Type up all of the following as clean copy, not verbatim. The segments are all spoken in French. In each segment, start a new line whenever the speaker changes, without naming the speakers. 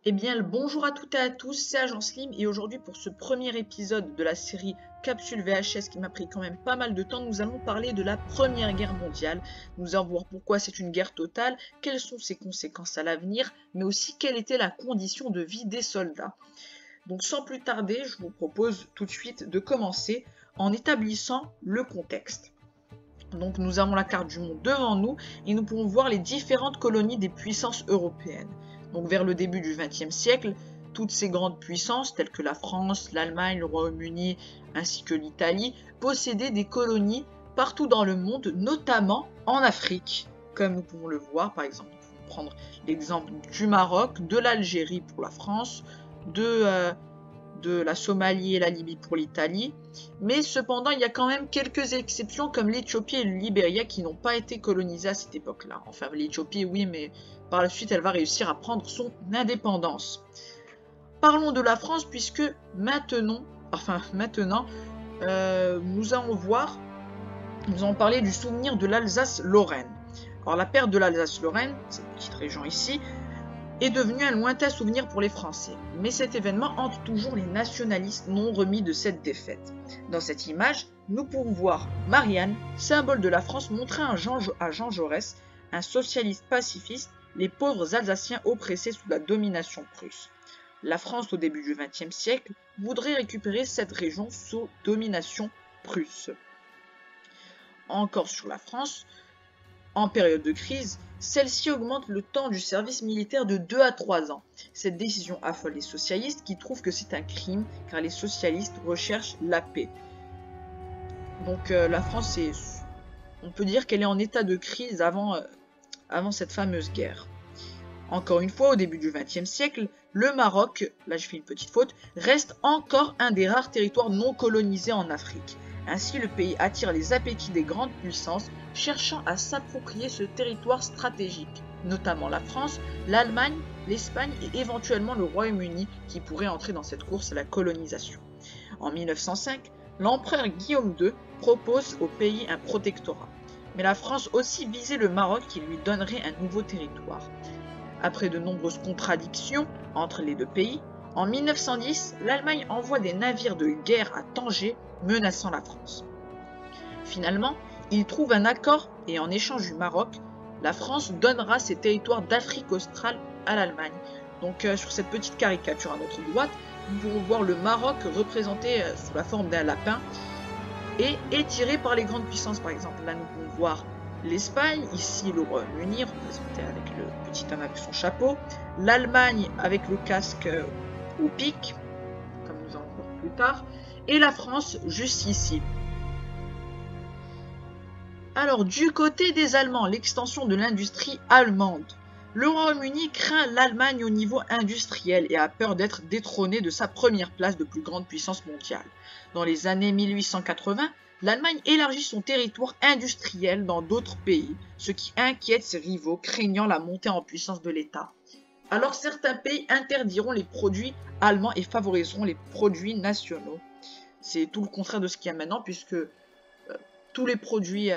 Eh bien, bonjour à toutes et à tous, c'est Agent Slim et aujourd'hui pour ce premier épisode de la série Capsule VHS qui m'a pris quand même pas mal de temps, nous allons parler de la Première Guerre mondiale. Nous allons voir pourquoi c'est une guerre totale, quelles sont ses conséquences à l'avenir, mais aussi quelle était la condition de vie des soldats. Donc sans plus tarder, je vous propose tout de suite de commencer en établissant le contexte. Donc nous avons la carte du monde devant nous et nous pouvons voir les différentes colonies des puissances européennes. Donc vers le début du XXe siècle, toutes ces grandes puissances telles que la France, l'Allemagne, le Royaume-Uni ainsi que l'Italie possédaient des colonies partout dans le monde, notamment en Afrique. Comme nous pouvons le voir, par exemple, nous pouvons prendre l'exemple du Maroc, de l'Algérie pour la France, de la Somalie et la Libye pour l'Italie, mais cependant il y a quand même quelques exceptions comme l'Éthiopie et le Libéria qui n'ont pas été colonisés à cette époque-là. Enfin l'Éthiopie oui, mais par la suite elle va réussir à prendre son indépendance. Parlons de la France puisque maintenant, nous allons parler du souvenir de l'Alsace-Lorraine. Alors la perte de l'Alsace-Lorraine, cette petite région ici, est devenu un lointain souvenir pour les Français. Mais cet événement hante toujours les nationalistes non remis de cette défaite. Dans cette image, nous pouvons voir Marianne, symbole de la France, montrer à Jean Jaurès, un socialiste pacifiste, les pauvres Alsaciens oppressés sous la domination prusse. La France, au début du XXe siècle, voudrait récupérer cette région sous domination prusse. Encore sur la France, en période de crise, celle-ci augmente le temps du service militaire de 2 à 3 ans. Cette décision affole les socialistes qui trouvent que c'est un crime car les socialistes recherchent la paix. Donc la France, on peut dire qu'elle est en état de crise avant cette fameuse guerre. Encore une fois, au début du XXe siècle, le Maroc, là je fais une petite faute, reste encore un des rares territoires non colonisés en Afrique. Ainsi, le pays attire les appétits des grandes puissances cherchant à s'approprier ce territoire stratégique, notamment la France, l'Allemagne, l'Espagne et éventuellement le Royaume-Uni qui pourraient entrer dans cette course à la colonisation. En 1905, l'empereur Guillaume II propose au pays un protectorat, mais la France aussi visait le Maroc qui lui donnerait un nouveau territoire. Après de nombreuses contradictions entre les deux pays, en 1910, l'Allemagne envoie des navires de guerre à Tanger, menaçant la France. Finalement, il trouve un accord et en échange du Maroc, la France donnera ses territoires d'Afrique australe à l'Allemagne. Donc sur cette petite caricature à notre droite, nous pouvons voir le Maroc représenté sous la forme d'un lapin et étiré par les grandes puissances. Par exemple, là nous pouvons voir l'Espagne, ici le Royaume-Uni représenté avec le petit homme avec son chapeau, l'Allemagne avec le casque au pic, comme nous allons voir plus tard, et la France juste ici. Alors du côté des Allemands, l'extension de l'industrie allemande. Le Royaume-Uni craint l'Allemagne au niveau industriel et a peur d'être détrôné de sa première place de plus grande puissance mondiale. Dans les années 1880, l'Allemagne élargit son territoire industriel dans d'autres pays, ce qui inquiète ses rivaux, craignant la montée en puissance de l'État. Alors certains pays interdiront les produits allemands et favoriseront les produits nationaux. C'est tout le contraire de ce qu'il y a maintenant, puisque tous les produits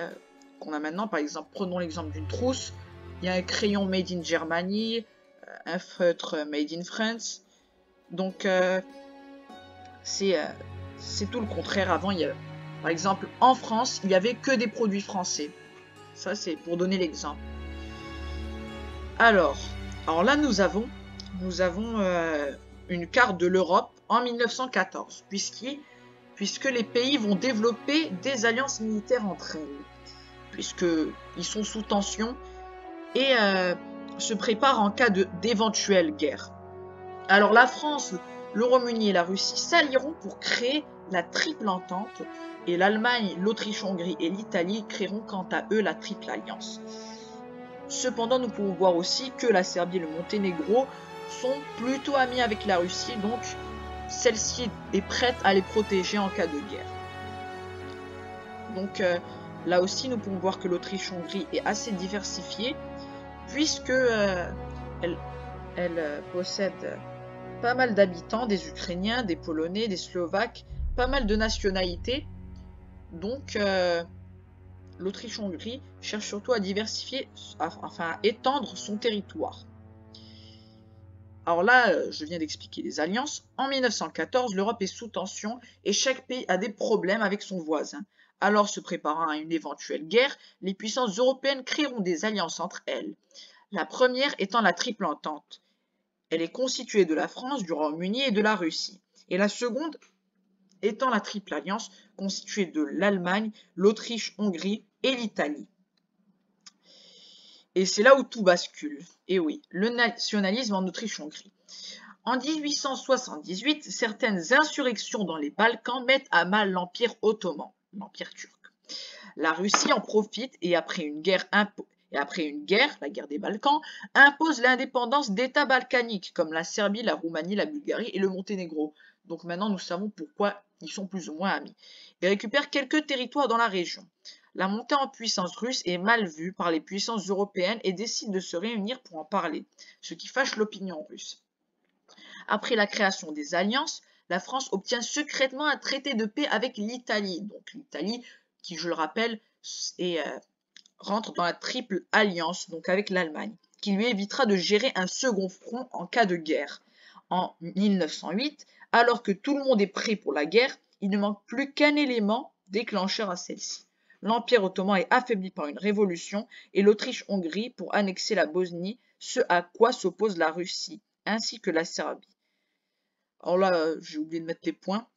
qu'on a maintenant, par exemple, prenons l'exemple d'une trousse, il y a un crayon made in Germany, un feutre made in France, donc c'est tout le contraire. Avant, par exemple, en France, il n'y avait que des produits français. Ça, c'est pour donner l'exemple. Alors là, nous avons une carte de l'Europe en 1914, puisque les pays vont développer des alliances militaires entre elles, puisqu'ils sont sous tension et se préparent en cas d'éventuelle guerre. Alors la France, le Royaume-Uni et la Russie s'allieront pour créer la triple entente, et l'Allemagne, l'Autriche-Hongrie et l'Italie créeront quant à eux la triple alliance. Cependant, nous pouvons voir aussi que la Serbie et le Monténégro sont plutôt amis avec la Russie, donc celle-ci est prête à les protéger en cas de guerre. Donc là aussi, nous pouvons voir que l'Autriche-Hongrie est assez diversifiée, puisque elle possède pas mal d'habitants, des Ukrainiens, des Polonais, des Slovaques, pas mal de nationalités. Donc l'Autriche-Hongrie cherche surtout à diversifier, à étendre son territoire. Alors là, je viens d'expliquer les alliances. En 1914, l'Europe est sous tension et chaque pays a des problèmes avec son voisin. Alors, se préparant à une éventuelle guerre, les puissances européennes créeront des alliances entre elles. La première étant la Triple Entente. Elle est constituée de la France, du Royaume-Uni et de la Russie. Et la seconde étant la Triple Alliance, constituée de l'Allemagne, l'Autriche-Hongrie et l'Italie. Et c'est là où tout bascule. Et oui, le nationalisme en Autriche-Hongrie. En 1878, certaines insurrections dans les Balkans mettent à mal l'Empire ottoman, l'Empire turc. La Russie en profite et après une guerre, la guerre des Balkans, impose l'indépendance d'États balkaniques comme la Serbie, la Roumanie, la Bulgarie et le Monténégro. Donc maintenant nous savons pourquoi ils sont plus ou moins amis. Et récupère quelques territoires dans la région. La montée en puissance russe est mal vue par les puissances européennes et décide de se réunir pour en parler, ce qui fâche l'opinion russe. Après la création des alliances, la France obtient secrètement un traité de paix avec l'Italie. Donc l'Italie, qui je le rappelle, rentre dans la triple alliance, donc avec l'Allemagne, qui lui évitera de gérer un second front en cas de guerre. En 1908, alors que tout le monde est prêt pour la guerre, il ne manque plus qu'un élément déclencheur à celle-ci. L'Empire ottoman est affaibli par une révolution et l'Autriche-Hongrie pour annexer la Bosnie, ce à quoi s'oppose la Russie, ainsi que la Serbie. Alors là, j'ai oublié de mettre les points.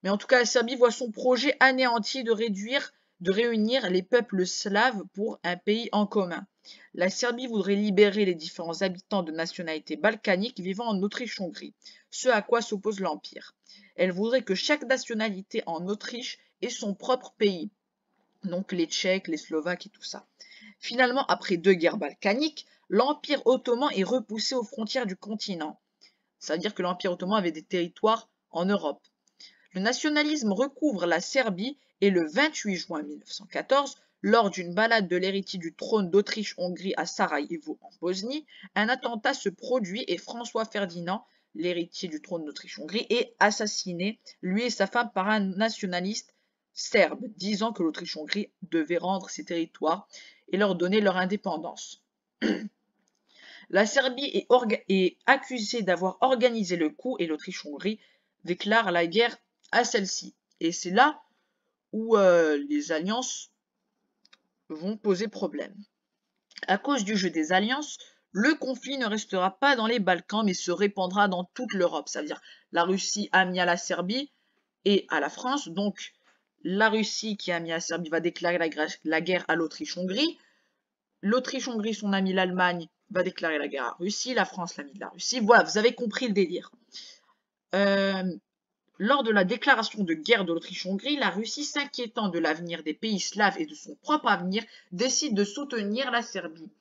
Mais en tout cas, la Serbie voit son projet anéanti de réunir les peuples slaves pour un pays en commun. La Serbie voudrait libérer les différents habitants de nationalité balkanique vivant en Autriche-Hongrie, ce à quoi s'oppose l'Empire. Elle voudrait que chaque nationalité en Autriche ait son propre pays, donc les Tchèques, les Slovaques et tout ça. Finalement, après 2 guerres balkaniques, l'Empire ottoman est repoussé aux frontières du continent. C'est-à-dire que l'Empire ottoman avait des territoires en Europe. Le nationalisme recouvre la Serbie et le 28 juin 1914, lors d'une balade de l'héritier du trône d'Autriche-Hongrie à Sarajevo en Bosnie, un attentat se produit et François Ferdinand, l'héritier du trône d'Autriche-Hongrie, est assassiné, lui et sa femme, par un nationaliste serbe, disant que l'Autriche-Hongrie devait rendre ses territoires et leur donner leur indépendance. La Serbie est accusée d'avoir organisé le coup et l'Autriche-Hongrie déclare la guerre à celle-ci. Et c'est là où les alliances vont poser problème. À cause du jeu des alliances, le conflit ne restera pas dans les Balkans mais se répandra dans toute l'Europe. C'est-à-dire la Russie amie à la Serbie et à la France. Donc la Russie qui est amie à la Serbie va déclarer la guerre à l'Autriche-Hongrie. L'Autriche-Hongrie, son ami l'Allemagne, va déclarer la guerre à la Russie. La France, l'ami de la Russie. Voilà, vous avez compris le délire. Lors de la déclaration de guerre de l'Autriche-Hongrie, la Russie, s'inquiétant de l'avenir des pays slaves et de son propre avenir, décide de soutenir la Serbie.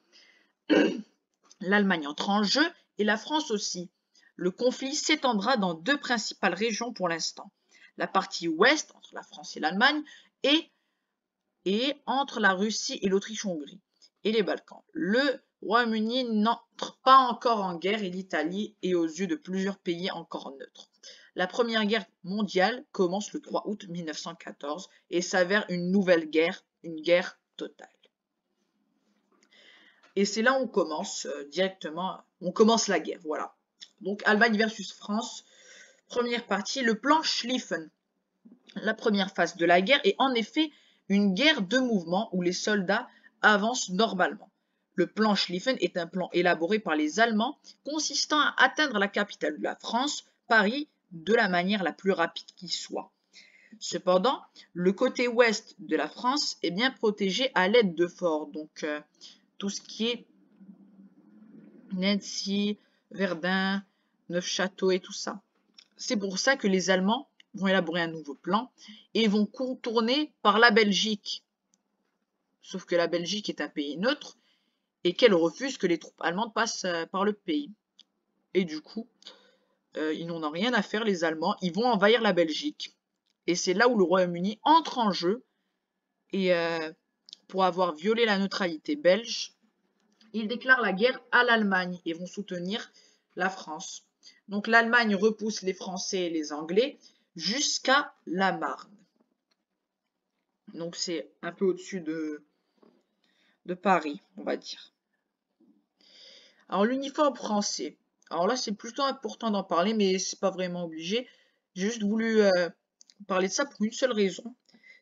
L'Allemagne entre en jeu et la France aussi. Le conflit s'étendra dans 2 principales régions pour l'instant. La partie ouest, entre la France et l'Allemagne, et entre la Russie et l'Autriche-Hongrie, et les Balkans. Le Royaume-Uni n'entre pas encore en guerre et l'Italie est aux yeux de plusieurs pays encore neutres. La Première Guerre mondiale commence le 3 août 1914 et s'avère une nouvelle guerre, une guerre totale. Et c'est là où on commence directement, on commence la guerre, voilà. Donc Allemagne versus France, première partie, le plan Schlieffen. La première phase de la guerre est en effet une guerre de mouvement où les soldats avancent normalement. Le plan Schlieffen est un plan élaboré par les Allemands consistant à atteindre la capitale de la France, Paris, de la manière la plus rapide qui soit. Cependant, le côté ouest de la France est bien protégé à l'aide de forts, donc tout ce qui est Nancy, Verdun, Neufchâteau et tout ça. C'est pour ça que les Allemands vont élaborer un nouveau plan et vont contourner par la Belgique. Sauf que la Belgique est un pays neutre et qu'elle refuse que les troupes allemandes passent par le pays. Et du coup, ils n'en ont rien à faire, les Allemands. Ils vont envahir la Belgique. Et c'est là où le Royaume-Uni entre en jeu. Et pour avoir violé la neutralité belge, ils déclarent la guerre à l'Allemagne et vont soutenir la France. Donc l'Allemagne repousse les Français et les Anglais jusqu'à la Marne. Donc c'est un peu au-dessus de Paris, on va dire. Alors l'uniforme français. Alors là, c'est plutôt important d'en parler, mais c'est pas vraiment obligé. J'ai juste voulu parler de ça pour une seule raison.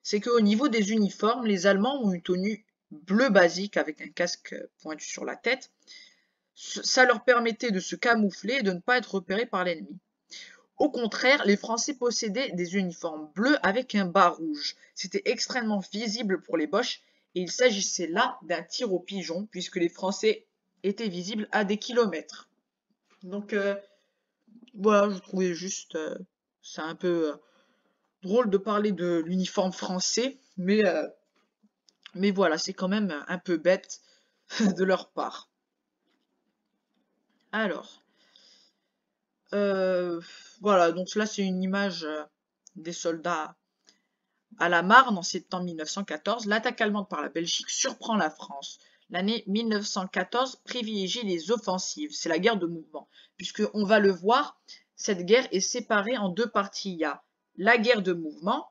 C'est qu'au niveau des uniformes, les Allemands ont une tenue bleue basique avec un casque pointu sur la tête. Ça leur permettait de se camoufler et de ne pas être repérés par l'ennemi. Au contraire, les Français possédaient des uniformes bleus avec un bas rouge. C'était extrêmement visible pour les Boches et il s'agissait là d'un tir au pigeon puisque les Français étaient visibles à des kilomètres. Donc voilà, je trouvais juste c'est un peu drôle de parler de l'uniforme français, mais voilà, c'est quand même un peu bête de leur part. Alors, voilà, donc là c'est une image des soldats à la Marne en septembre 1914. L'attaque allemande par la Belgique surprend la France. L'année 1914 privilégie les offensives, c'est la guerre de mouvement, puisque on va le voir, cette guerre est séparée en deux parties. Il y a la guerre de mouvement,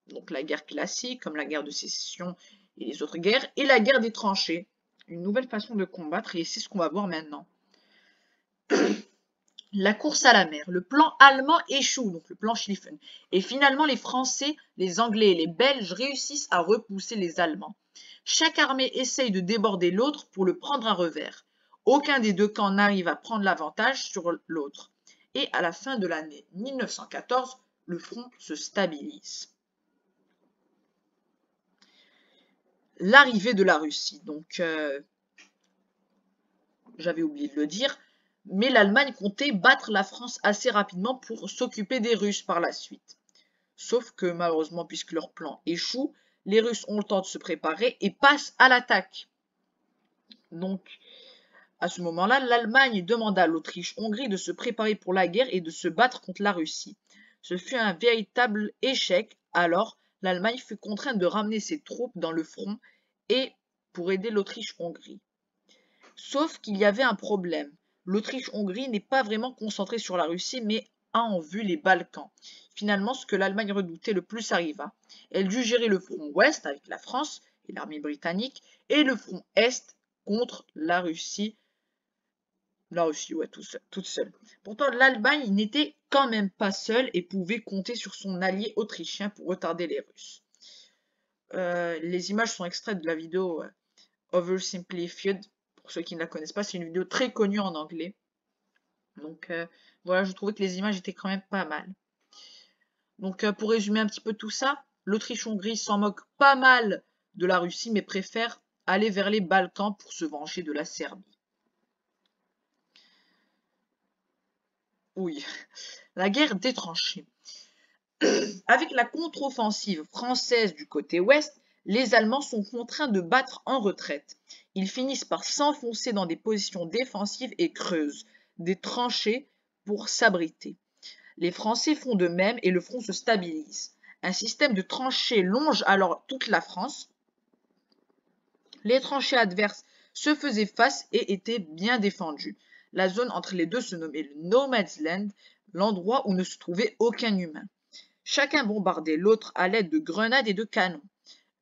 donc la guerre classique, comme la guerre de sécession et les autres guerres, et la guerre des tranchées, une nouvelle façon de combattre, et c'est ce qu'on va voir maintenant. La course à la mer. Le plan allemand échoue, donc le plan Schlieffen. Et finalement, les Français, les Anglais et les Belges réussissent à repousser les Allemands. Chaque armée essaye de déborder l'autre pour le prendre à revers. Aucun des deux camps n'arrive à prendre l'avantage sur l'autre. Et à la fin de l'année 1914, le front se stabilise. L'arrivée de la Russie. Donc, j'avais oublié de le dire, mais l'Allemagne comptait battre la France assez rapidement pour s'occuper des Russes par la suite. Sauf que malheureusement, puisque leur plan échoue, les Russes ont le temps de se préparer et passent à l'attaque. Donc, à ce moment-là, l'Allemagne demanda à l'Autriche-Hongrie de se préparer pour la guerre et de se battre contre la Russie. Ce fut un véritable échec, alors l'Allemagne fut contrainte de ramener ses troupes dans le front et pour aider l'Autriche-Hongrie. Sauf qu'il y avait un problème. L'Autriche-Hongrie n'est pas vraiment concentrée sur la Russie, mais a en vue les Balkans. Finalement, ce que l'Allemagne redoutait le plus arriva. Elle dut gérer le front ouest avec la France et l'armée britannique, et le front est contre la Russie. La Russie, ouais, toute seule. Pourtant, l'Allemagne n'était quand même pas seule et pouvait compter sur son allié autrichien pour retarder les Russes. Les images sont extraites de la vidéo Oversimplified. Pour ceux qui ne la connaissent pas, c'est une vidéo très connue en anglais. Donc voilà, je trouvais que les images étaient quand même pas mal. Donc pour résumer un petit peu tout ça, l'Autriche-Hongrie s'en moque pas mal de la Russie, mais préfère aller vers les Balkans pour se venger de la Serbie. Oui, la guerre des tranchées. Avec la contre-offensive française du côté ouest, les Allemands sont contraints de battre en retraite. Ils finissent par s'enfoncer dans des positions défensives et creusent des tranchées pour s'abriter. Les Français font de même et le front se stabilise. Un système de tranchées longe alors toute la France. Les tranchées adverses se faisaient face et étaient bien défendues. La zone entre les deux se nommait le No Man's Land, l'endroit où ne se trouvait aucun humain. Chacun bombardait l'autre à l'aide de grenades et de canons.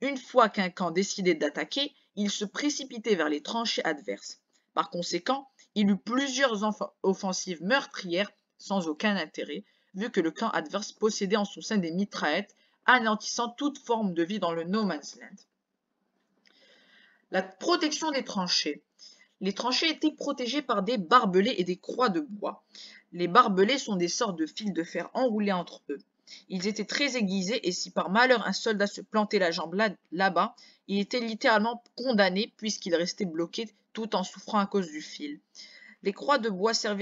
Une fois qu'un camp décidait d'attaquer, il se précipitait vers les tranchées adverses. Par conséquent, il eut plusieurs offensives meurtrières sans aucun intérêt, vu que le camp adverse possédait en son sein des mitraillettes, anéantissant toute forme de vie dans le No Man's Land. La protection des tranchées. Les tranchées étaient protégées par des barbelés et des croix de bois. Les barbelés sont des sortes de fils de fer enroulés entre eux. Ils étaient très aiguisés et si par malheur un soldat se plantait la jambe là-bas, il était littéralement condamné puisqu'il restait bloqué tout en souffrant à cause du fil. Les croix de bois se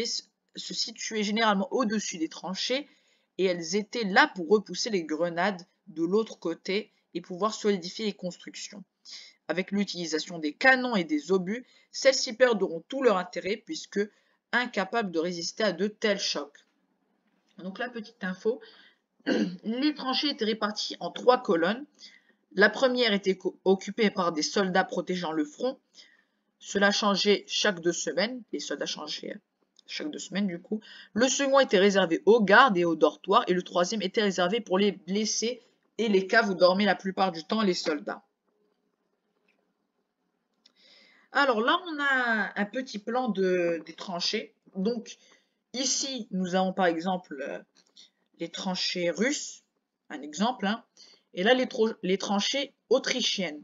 situaient généralement au-dessus des tranchées et elles étaient là pour repousser les grenades de l'autre côté et pouvoir solidifier les constructions. Avec l'utilisation des canons et des obus, celles-ci perdront tout leur intérêt puisque incapables de résister à de tels chocs. Donc la petite info, les tranchées étaient réparties en 3 colonnes. La première était occupée par des soldats protégeant le front. Cela changeait chaque 2 semaines. Les soldats changeaient chaque 2 semaines du coup. Le second était réservé aux gardes et aux dortoirs. Et le troisième était réservé pour les blessés et les caves où dormaient la plupart du temps les soldats. Alors là, on a un petit plan des tranchées. Donc, ici, nous avons par exemple les tranchées russes, un exemple, hein, et là, les tranchées autrichiennes.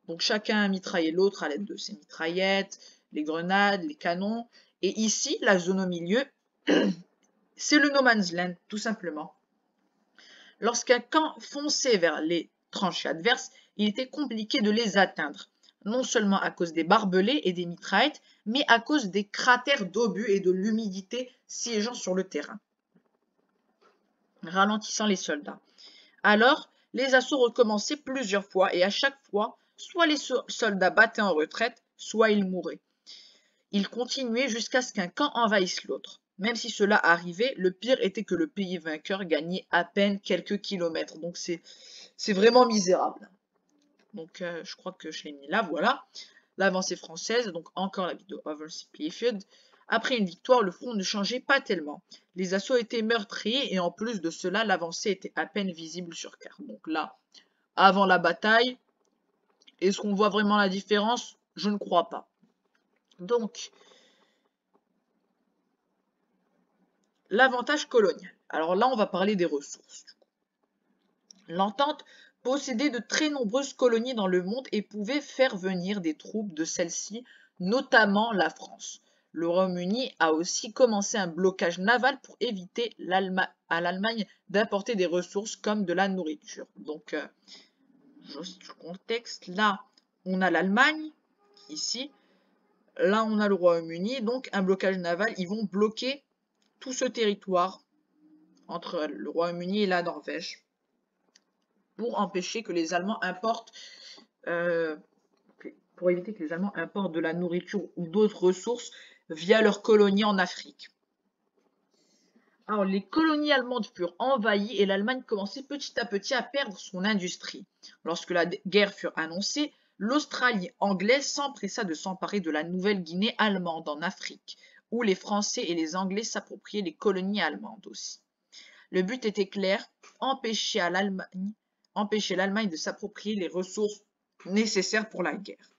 Donc, chacun a mitraillé l'autre à l'aide de ses mitraillettes, les grenades, les canons. Et ici, la zone au milieu, c'est le no man's land, tout simplement. Lorsqu'un camp fonçait vers les tranchées adverses, il était compliqué de les atteindre, non seulement à cause des barbelés et des mitraillettes, mais à cause des cratères d'obus et de l'humidité siégeant sur le terrain, ralentissant les soldats. Alors, les assauts recommençaient plusieurs fois et à chaque fois, soit les soldats battaient en retraite, soit ils mouraient. Ils continuaient jusqu'à ce qu'un camp envahisse l'autre. Même si cela arrivait, le pire était que le pays vainqueur gagnait à peine quelques kilomètres. Donc c'est vraiment misérable. Donc je crois que je l'ai mis là, voilà. L'avancée française, donc encore la vidéo Oversimplified. Après une victoire, le front ne changeait pas tellement. Les assauts étaient meurtriers et en plus de cela, l'avancée était à peine visible sur carte. Donc là, avant la bataille, est-ce qu'on voit vraiment la différence? Je ne crois pas. Donc, l'avantage colonial. Alors là, on va parler des ressources. L'entente possédait de très nombreuses colonies dans le monde et pouvait faire venir des troupes de celles-ci, notamment la France. Le Royaume-Uni a aussi commencé un blocage naval pour éviter à l'Allemagne d'importer des ressources comme de la nourriture. Donc, juste contexte, là, on a l'Allemagne, ici, là, on a le Royaume-Uni, donc un blocage naval, ils vont bloquer tout ce territoire entre le Royaume-Uni et la Norvège pour empêcher que les Allemands importent, pour éviter que les Allemands importent de la nourriture ou d'autres ressources via leurs colonies en Afrique. Alors, les colonies allemandes furent envahies et l'Allemagne commençait petit à petit à perdre son industrie. Lorsque la guerre fut annoncée, l'Australie anglaise s'empressa de s'emparer de la Nouvelle-Guinée allemande en Afrique, où les Français et les Anglais s'appropriaient les colonies allemandes aussi. Le but était clair, empêcher l'Allemagne de s'approprier les ressources nécessaires pour la guerre.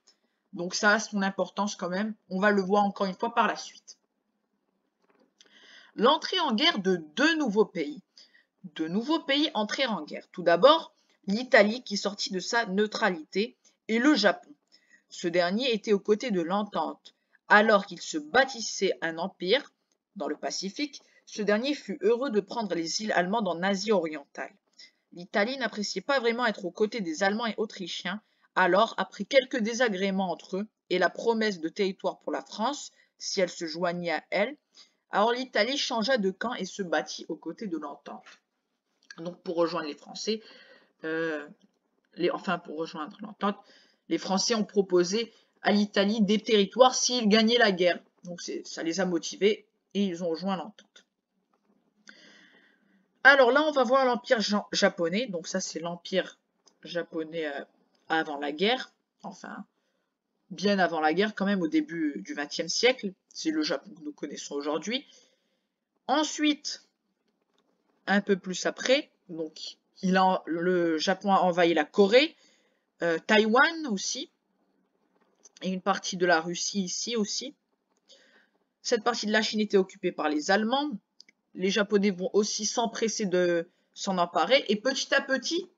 Donc ça a son importance quand même, on va le voir encore une fois par la suite. L'entrée en guerre de deux nouveaux pays. Deux nouveaux pays entrèrent en guerre. Tout d'abord, l'Italie qui sortit de sa neutralité et le Japon. Ce dernier était aux côtés de l'Entente. Alors qu'il se bâtissait un empire dans le Pacifique, ce dernier fut heureux de prendre les îles allemandes en Asie orientale. L'Italie n'appréciait pas vraiment être aux côtés des Allemands et Autrichiens, alors, après quelques désagréments entre eux et la promesse de territoire pour la France, si elle se joignait à elle, alors l'Italie changea de camp et se battit aux côtés de l'Entente. Donc pour rejoindre les Français, pour rejoindre l'Entente, les Français ont proposé à l'Italie des territoires s'ils gagnaient la guerre. Donc ça les a motivés et ils ont rejoint l'Entente. Alors là, on va voir l'Empire japonais. Donc ça, c'est l'Empire japonais avant la guerre. Enfin, bien avant la guerre, quand même, au début du XXe siècle. C'est le Japon que nous connaissons aujourd'hui. Ensuite, un peu plus après, donc le Japon a envahi la Corée, Taïwan aussi, et une partie de la Russie ici aussi. Cette partie de la Chine était occupée par les Allemands. Les Japonais vont aussi s'empresser de s'en emparer. Et petit à petit,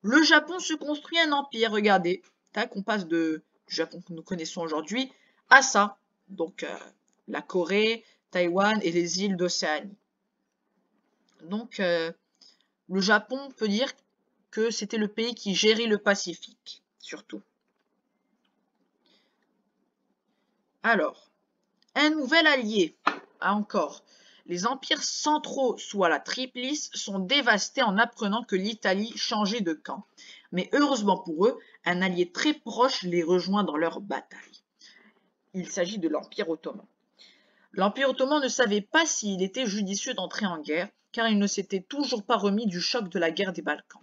le Japon se construit un empire. Regardez, tac, on passe du Japon que nous connaissons aujourd'hui à ça. Donc, la Corée, Taïwan et les îles d'Océanie. Donc, le Japon, on peut dire que c'était le pays qui gérait le Pacifique, surtout. Alors, un nouvel allié, encore. Les empires centraux sous la Triplice sont dévastés en apprenant que l'Italie changeait de camp. Mais heureusement pour eux, un allié très proche les rejoint dans leur bataille. Il s'agit de l'Empire ottoman. L'Empire ottoman ne savait pas s'il était judicieux d'entrer en guerre, car il ne s'était toujours pas remis du choc de la guerre des Balkans.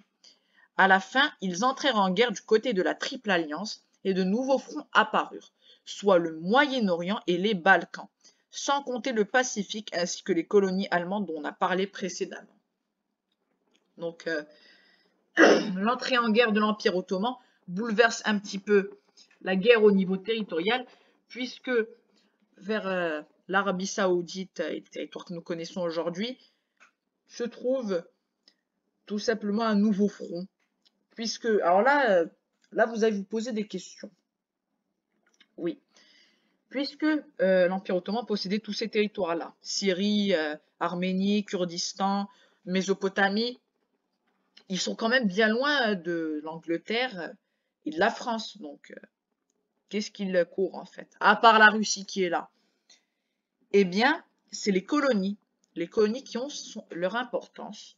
À la fin, ils entrèrent en guerre du côté de la Triple Alliance et de nouveaux fronts apparurent, soit le Moyen-Orient et les Balkans, sans compter le Pacifique ainsi que les colonies allemandes dont on a parlé précédemment. Donc, l'entrée en guerre de l'Empire ottoman bouleverse un petit peu la guerre au niveau territorial, puisque vers l'Arabie Saoudite et le territoire que nous connaissons aujourd'hui, se trouve tout simplement un nouveau front. Puisque, alors là, vous allez vous poser des questions. Oui. Puisque l'Empire ottoman possédait tous ces territoires-là, Syrie, Arménie, Kurdistan, Mésopotamie, ils sont quand même bien loin de l'Angleterre et de la France. Donc, qu'est-ce qu'ils courent en fait? À part la Russie qui est là. Eh bien, c'est les colonies qui ont leur importance.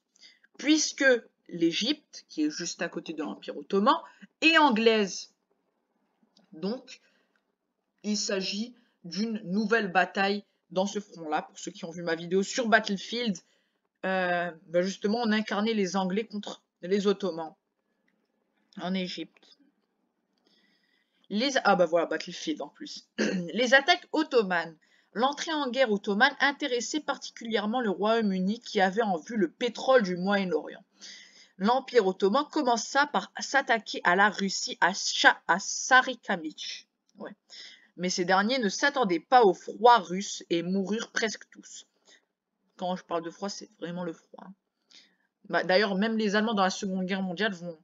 Puisque l'Égypte, qui est juste à côté de l'Empire ottoman, est anglaise. Donc, il s'agit d'une nouvelle bataille dans ce front-là. Pour ceux qui ont vu ma vidéo sur Battlefield, justement, on incarnait les Anglais contre les Ottomans en Égypte. Voilà, Battlefield en plus. Les attaques ottomanes. L'entrée en guerre ottomane intéressait particulièrement le Royaume-Uni qui avait en vue le pétrole du Moyen-Orient. L'Empire ottoman commença par s'attaquer à la Russie à Sarikamish. Ouais. Mais ces derniers ne s'attendaient pas au froid russe et moururent presque tous. Quand je parle de froid, c'est vraiment le froid. D'ailleurs, même les Allemands dans la Seconde Guerre mondiale vont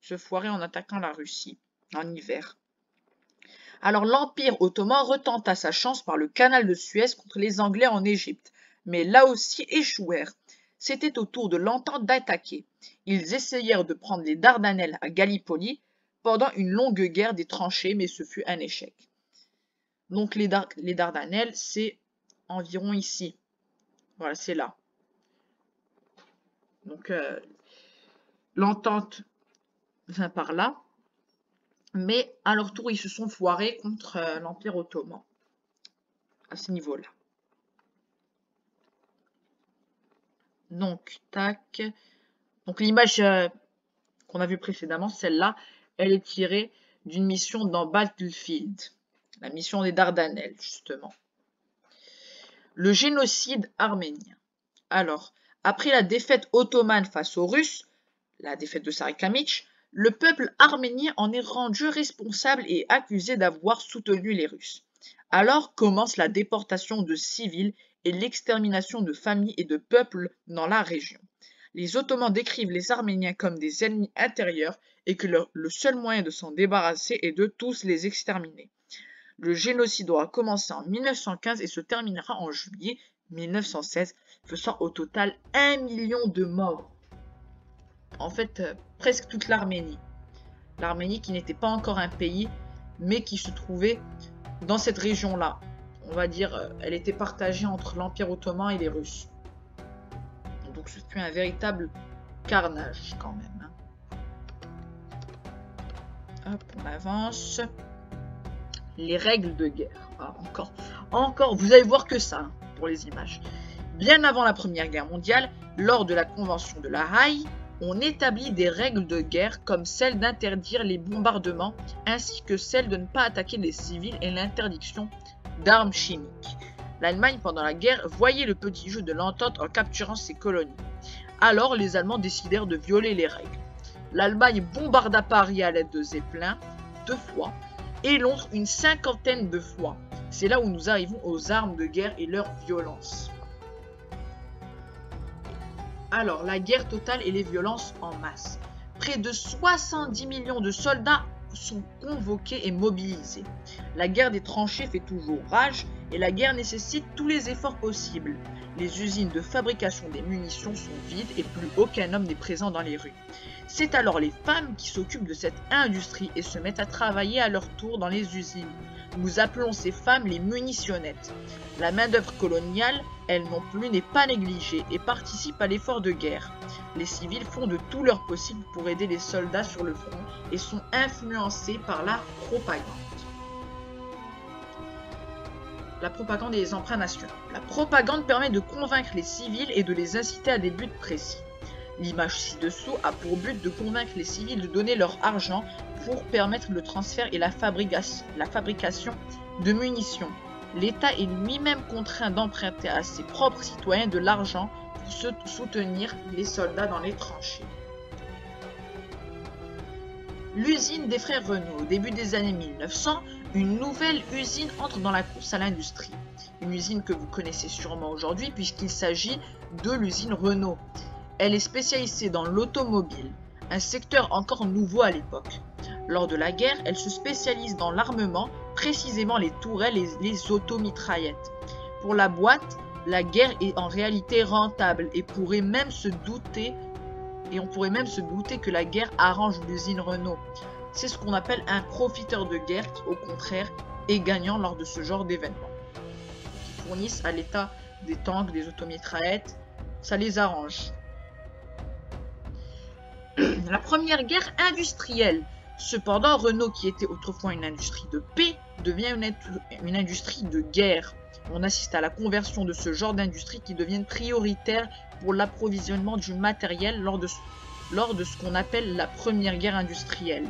se foirer en attaquant la Russie en hiver. Alors l'Empire ottoman retenta sa chance par le canal de Suez contre les Anglais en Égypte, mais là aussi échouèrent. C'était au tour de l'entente d'attaquer. Ils essayèrent de prendre les Dardanelles à Gallipoli pendant une longue guerre des tranchées, mais ce fut un échec. Donc les Dardanelles, c'est environ ici. Voilà, c'est là. Donc l'entente vient par là. Mais à leur tour, ils se sont foirés contre l'Empire ottoman. À ce niveau-là. Donc, tac. Donc l'image qu'on a vue précédemment, celle-là, elle est tirée d'une mission dans Battlefield. La mission des Dardanelles, justement. Le génocide arménien. Alors, après la défaite ottomane face aux Russes, la défaite de Sarikamish, le peuple arménien en est rendu responsable et accusé d'avoir soutenu les Russes. Alors commence la déportation de civils et l'extermination de familles et de peuples dans la région. Les Ottomans décrivent les Arméniens comme des ennemis intérieurs et que le seul moyen de s'en débarrasser est de tous les exterminer. Le génocide aura commencé en 1915 et se terminera en juillet 1916, faisant au total 1 million de morts. En fait, presque toute l'Arménie. L'Arménie qui n'était pas encore un pays, mais qui se trouvait dans cette région-là. On va dire, elle était partagée entre l'Empire ottoman et les Russes. Donc ce fut un véritable carnage quand même. Hop, on avance. Les règles de guerre. Ah, encore, vous allez voir que ça, pour les images. Bien avant la Première Guerre mondiale, lors de la Convention de La Haye, on établit des règles de guerre comme celle d'interdire les bombardements ainsi que celle de ne pas attaquer les civils et l'interdiction d'armes chimiques. L'Allemagne pendant la guerre voyait le petit jeu de l'entente en capturant ses colonies. Alors les Allemands décidèrent de violer les règles. L'Allemagne bombarda Paris à l'aide de Zeppelin 2 fois et Londres une 50aine de fois. C'est là où nous arrivons aux armes de guerre et leur violence. Alors, la guerre totale et les violences en masse. Près de 70 millions de soldats sont convoqués et mobilisés. La guerre des tranchées fait toujours rage et la guerre nécessite tous les efforts possibles. Les usines de fabrication des munitions sont vides et plus aucun homme n'est présent dans les rues. C'est alors les femmes qui s'occupent de cette industrie et se mettent à travailler à leur tour dans les usines. Nous appelons ces femmes les munitionnettes. La main-d'œuvre coloniale, elle non plus, n'est pas négligée et participe à l'effort de guerre. Les civils font de tout leur possible pour aider les soldats sur le front et sont influencés par la propagande. La propagande et les emprunts nationaux. La propagande permet de convaincre les civils et de les inciter à des buts précis. L'image ci-dessous a pour but de convaincre les civils de donner leur argent pour permettre le transfert et la fabrication de munitions. L'État est lui-même contraint d'emprunter à ses propres citoyens de l'argent pour soutenir les soldats dans les tranchées. L'usine des frères Renault. Au début des années 1900, une nouvelle usine entre dans la course à l'industrie. Une usine que vous connaissez sûrement aujourd'hui puisqu'il s'agit de l'usine Renault. Elle est spécialisée dans l'automobile, un secteur encore nouveau à l'époque. Lors de la guerre, elle se spécialise dans l'armement, précisément les tourelles et les automitraillettes. Pour la boîte, la guerre est en réalité rentable et on pourrait même se douter que la guerre arrange l'usine Renault. C'est ce qu'on appelle un profiteur de guerre qui, au contraire, est gagnant lors de ce genre d'événements. Qui fournissent à l'État des tanks, des automitraillettes, ça les arrange. La première guerre industrielle. Cependant, Renault, qui était autrefois une industrie de paix, devient une industrie de guerre. On assiste à la conversion de ce genre d'industrie qui deviennent prioritaires pour l'approvisionnement du matériel lors de ce qu'on appelle la première guerre industrielle.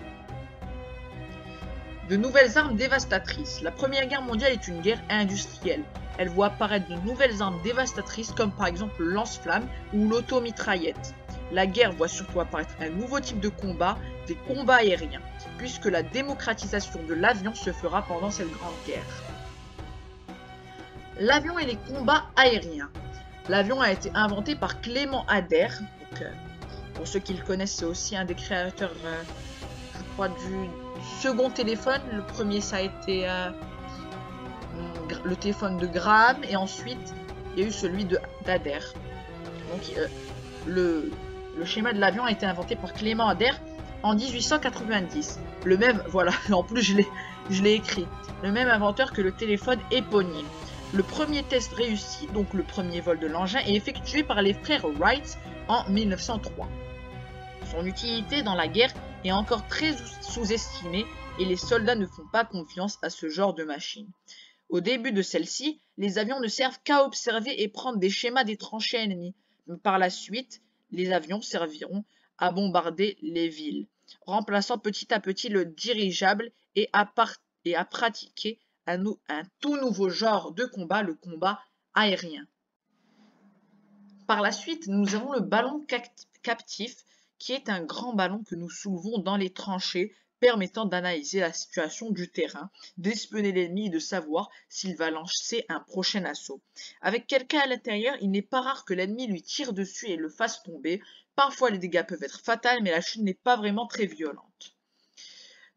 De nouvelles armes dévastatrices. La première guerre mondiale est une guerre industrielle. Elle voit apparaître de nouvelles armes dévastatrices comme par exemple le lance-flamme ou l'automitraillette. La guerre voit surtout apparaître un nouveau type de combat, des combats aériens, puisque la démocratisation de l'avion se fera pendant cette grande guerre. L'avion et les combats aériens. L'avion a été inventé par Clément Ader. Pour ceux qui le connaissent, c'est aussi un des créateurs, je crois, du second téléphone. Le premier, ça a été le téléphone de Graham, et ensuite, il y a eu celui d'Ader. Donc, le schéma de l'avion a été inventé par Clément Ader en 1890. Le même, voilà, en plus je l'ai écrit. Le même inventeur que le téléphone éponyme. Le premier test réussi, donc le premier vol de l'engin, est effectué par les frères Wright en 1903. Son utilité dans la guerre est encore très sous-estimée et les soldats ne font pas confiance à ce genre de machine. Au début de celle-ci, les avions ne servent qu'à observer et prendre des schémas des tranchées ennemies. Mais par la suite, les avions serviront à bombarder les villes, remplaçant petit à petit le dirigeable et à pratiquer un tout nouveau genre de combat, le combat aérien. Par la suite, nous avons le ballon captif, qui est un grand ballon que nous soulevons dans les tranchées, permettant d'analyser la situation du terrain, d'espionner l'ennemi et de savoir s'il va lancer un prochain assaut. Avec quelqu'un à l'intérieur, il n'est pas rare que l'ennemi lui tire dessus et le fasse tomber. Parfois, les dégâts peuvent être fatals, mais la chute n'est pas vraiment très violente.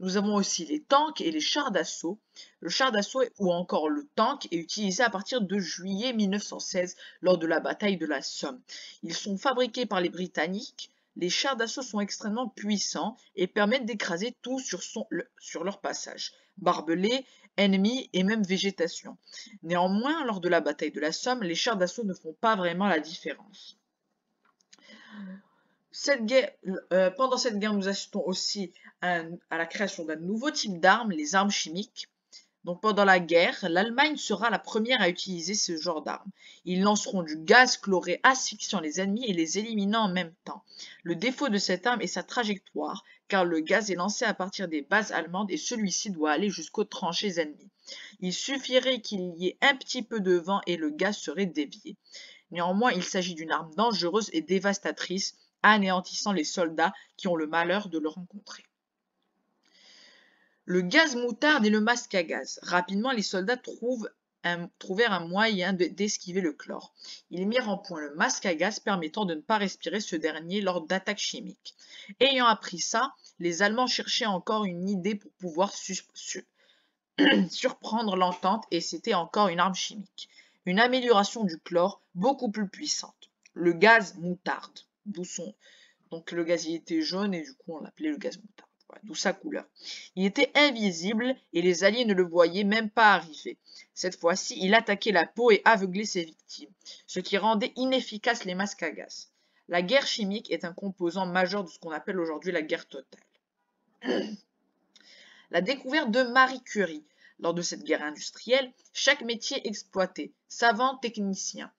Nous avons aussi les tanks et les chars d'assaut. Le char d'assaut ou encore le tank est utilisé à partir de juillet 1916 lors de la bataille de la Somme. Ils sont fabriqués par les Britanniques. Les chars d'assaut sont extrêmement puissants et permettent d'écraser tout sur leur passage. Barbelés, ennemis et même végétation. Néanmoins, lors de la bataille de la Somme, les chars d'assaut ne font pas vraiment la différence. Pendant cette guerre, nous assistons aussi à la création d'un nouveau type d'armes, les armes chimiques. Donc pendant la guerre, l'Allemagne sera la première à utiliser ce genre d'armes. Ils lanceront du gaz chloré asphyxiant les ennemis et les éliminant en même temps. Le défaut de cette arme est sa trajectoire, car le gaz est lancé à partir des bases allemandes et celui-ci doit aller jusqu'aux tranchées ennemies. Il suffirait qu'il y ait un petit peu de vent et le gaz serait dévié. Néanmoins, il s'agit d'une arme dangereuse et dévastatrice, anéantissant les soldats qui ont le malheur de le rencontrer. Le gaz moutarde et le masque à gaz. Rapidement, les soldats trouvèrent un moyen d'esquiver le chlore. Ils mirent en point le masque à gaz permettant de ne pas respirer ce dernier lors d'attaques chimiques. Ayant appris ça, les Allemands cherchaient encore une idée pour pouvoir surprendre l'entente et c'était encore une arme chimique. Une amélioration du chlore beaucoup plus puissante. Le gaz moutarde. Donc le gaz il était jaune et du coup on l'appelait le gaz moutarde. Voilà, d'où sa couleur. Il était invisible et les alliés ne le voyaient même pas arriver. Cette fois-ci, il attaquait la peau et aveuglait ses victimes, ce qui rendait inefficaces les masques à gaz. La guerre chimique est un composant majeur de ce qu'on appelle aujourd'hui la guerre totale. La découverte de Marie Curie. Lors de cette guerre industrielle, chaque métier exploité, savants, techniciens,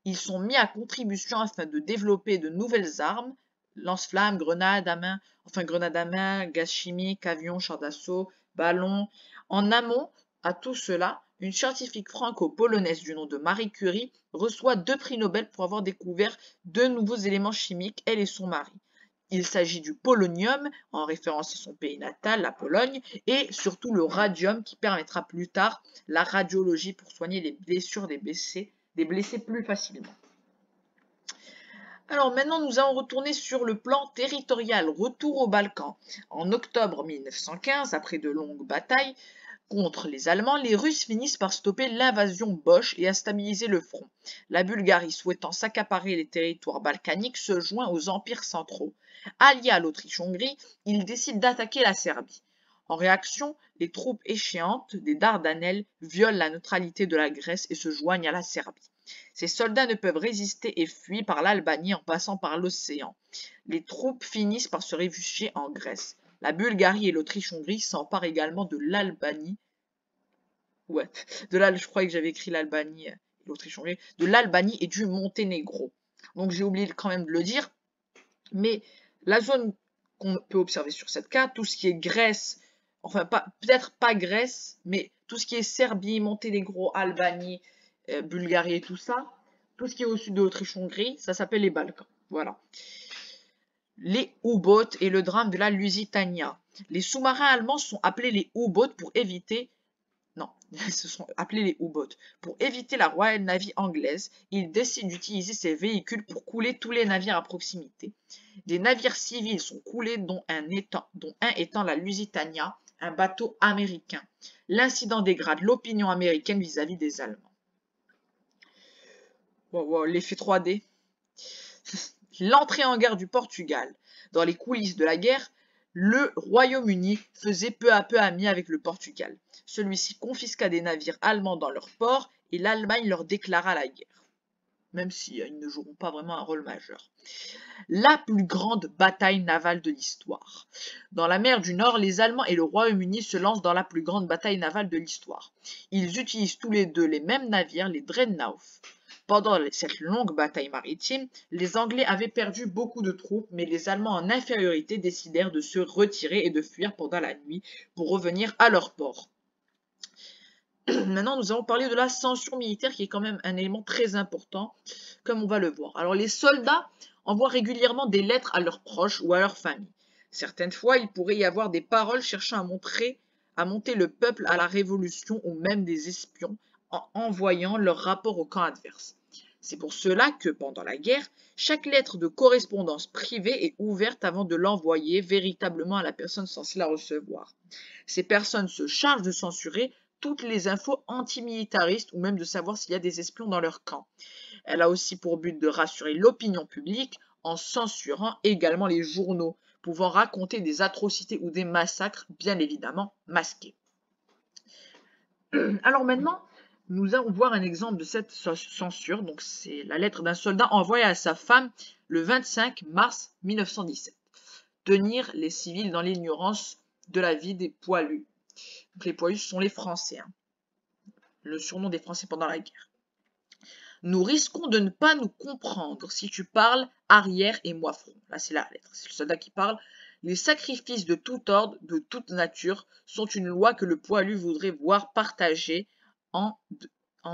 ils sont mis à contribution afin de développer de nouvelles armes, lance-flammes, grenades à main, gaz chimique, avions, chars d'assaut, ballons. En amont à tout cela, une scientifique franco-polonaise du nom de Marie Curie reçoit 2 prix Nobel pour avoir découvert 2 nouveaux éléments chimiques, elle et son mari. Il s'agit du polonium, en référence à son pays natal, la Pologne, et surtout le radium qui permettra plus tard la radiologie pour soigner les blessures des blessés plus facilement. Alors maintenant, nous allons retourner sur le plan territorial. Retour aux Balkans. En octobre 1915, après de longues batailles contre les Allemands, les Russes finissent par stopper l'invasion boche et à stabiliser le front. La Bulgarie, souhaitant s'accaparer les territoires balkaniques, se joint aux empires centraux. Alliés à l'Autriche-Hongrie, ils décident d'attaquer la Serbie. En réaction, les troupes échéantes des Dardanelles violent la neutralité de la Grèce et se joignent à la Serbie. Ces soldats ne peuvent résister et fuient par l'Albanie en passant par l'océan. Les troupes finissent par se réfugier en Grèce. La Bulgarie et l'Autriche-Hongrie s'emparent également de l'Albanie. Je croyais que j'avais écrit l'Albanie et l'Autriche-Hongrie. De l'Albanie et du Monténégro. Donc j'ai oublié quand même de le dire. Mais la zone qu'on peut observer sur cette carte, tout ce qui est Grèce, enfin peut-être pas Grèce, mais tout ce qui est Serbie, Monténégro, Albanie, Bulgarie et tout ça, tout ce qui est au sud de l'Autriche-Hongrie, ça s'appelle les Balkans. Voilà. Les U-boats et le drame de la Lusitania. Les sous-marins allemands sont appelés les U-boats pour éviter... Non, ils se sont appelés les U-boats. Pour éviter la Royal Navy anglaise, ils décident d'utiliser ces véhicules pour couler tous les navires à proximité. Des navires civils sont coulés, dont un étant la Lusitania, un bateau américain. L'incident dégrade l'opinion américaine vis-à-vis des Allemands. Wow, l'effet 3D. L'entrée en guerre du Portugal. Dans les coulisses de la guerre, le Royaume-Uni faisait peu à peu ami avec le Portugal. Celui-ci confisqua des navires allemands dans leur port et l'Allemagne leur déclara la guerre. Même si ils ne joueront pas vraiment un rôle majeur. La plus grande bataille navale de l'histoire. Dans la mer du Nord, les Allemands et le Royaume-Uni se lancent dans la plus grande bataille navale de l'histoire. Ils utilisent tous les deux les mêmes navires, les Dreadnought. Pendant cette longue bataille maritime, les Anglais avaient perdu beaucoup de troupes, mais les Allemands en infériorité décidèrent de se retirer et de fuir pendant la nuit pour revenir à leur port. Maintenant, nous allons parler de la censure militaire qui est quand même un élément très important, comme on va le voir. Alors, les soldats envoient régulièrement des lettres à leurs proches ou à leur famille. Certaines fois, il pourrait y avoir des paroles cherchant à monter le peuple à la révolution ou même des espions en envoyant leur rapport au camp adverse. C'est pour cela que, pendant la guerre, chaque lettre de correspondance privée est ouverte avant de l'envoyer véritablement à la personne censée la recevoir. Ces personnes se chargent de censurer toutes les infos antimilitaristes ou même de savoir s'il y a des espions dans leur camp. Elle a aussi pour but de rassurer l'opinion publique en censurant également les journaux, pouvant raconter des atrocités ou des massacres, bien évidemment masqués. Alors maintenant, nous allons voir un exemple de cette censure. Donc, c'est la lettre d'un soldat envoyée à sa femme le 25 mars 1917. Tenir les civils dans l'ignorance de la vie des poilus. Donc, les poilus sont les Français. Le surnom des Français pendant la guerre. Nous risquons de ne pas nous comprendre si tu parles arrière et moi front. Là, c'est la lettre. C'est le soldat qui parle. Les sacrifices de tout ordre, de toute nature, sont une loi que le poilu voudrait voir partagée en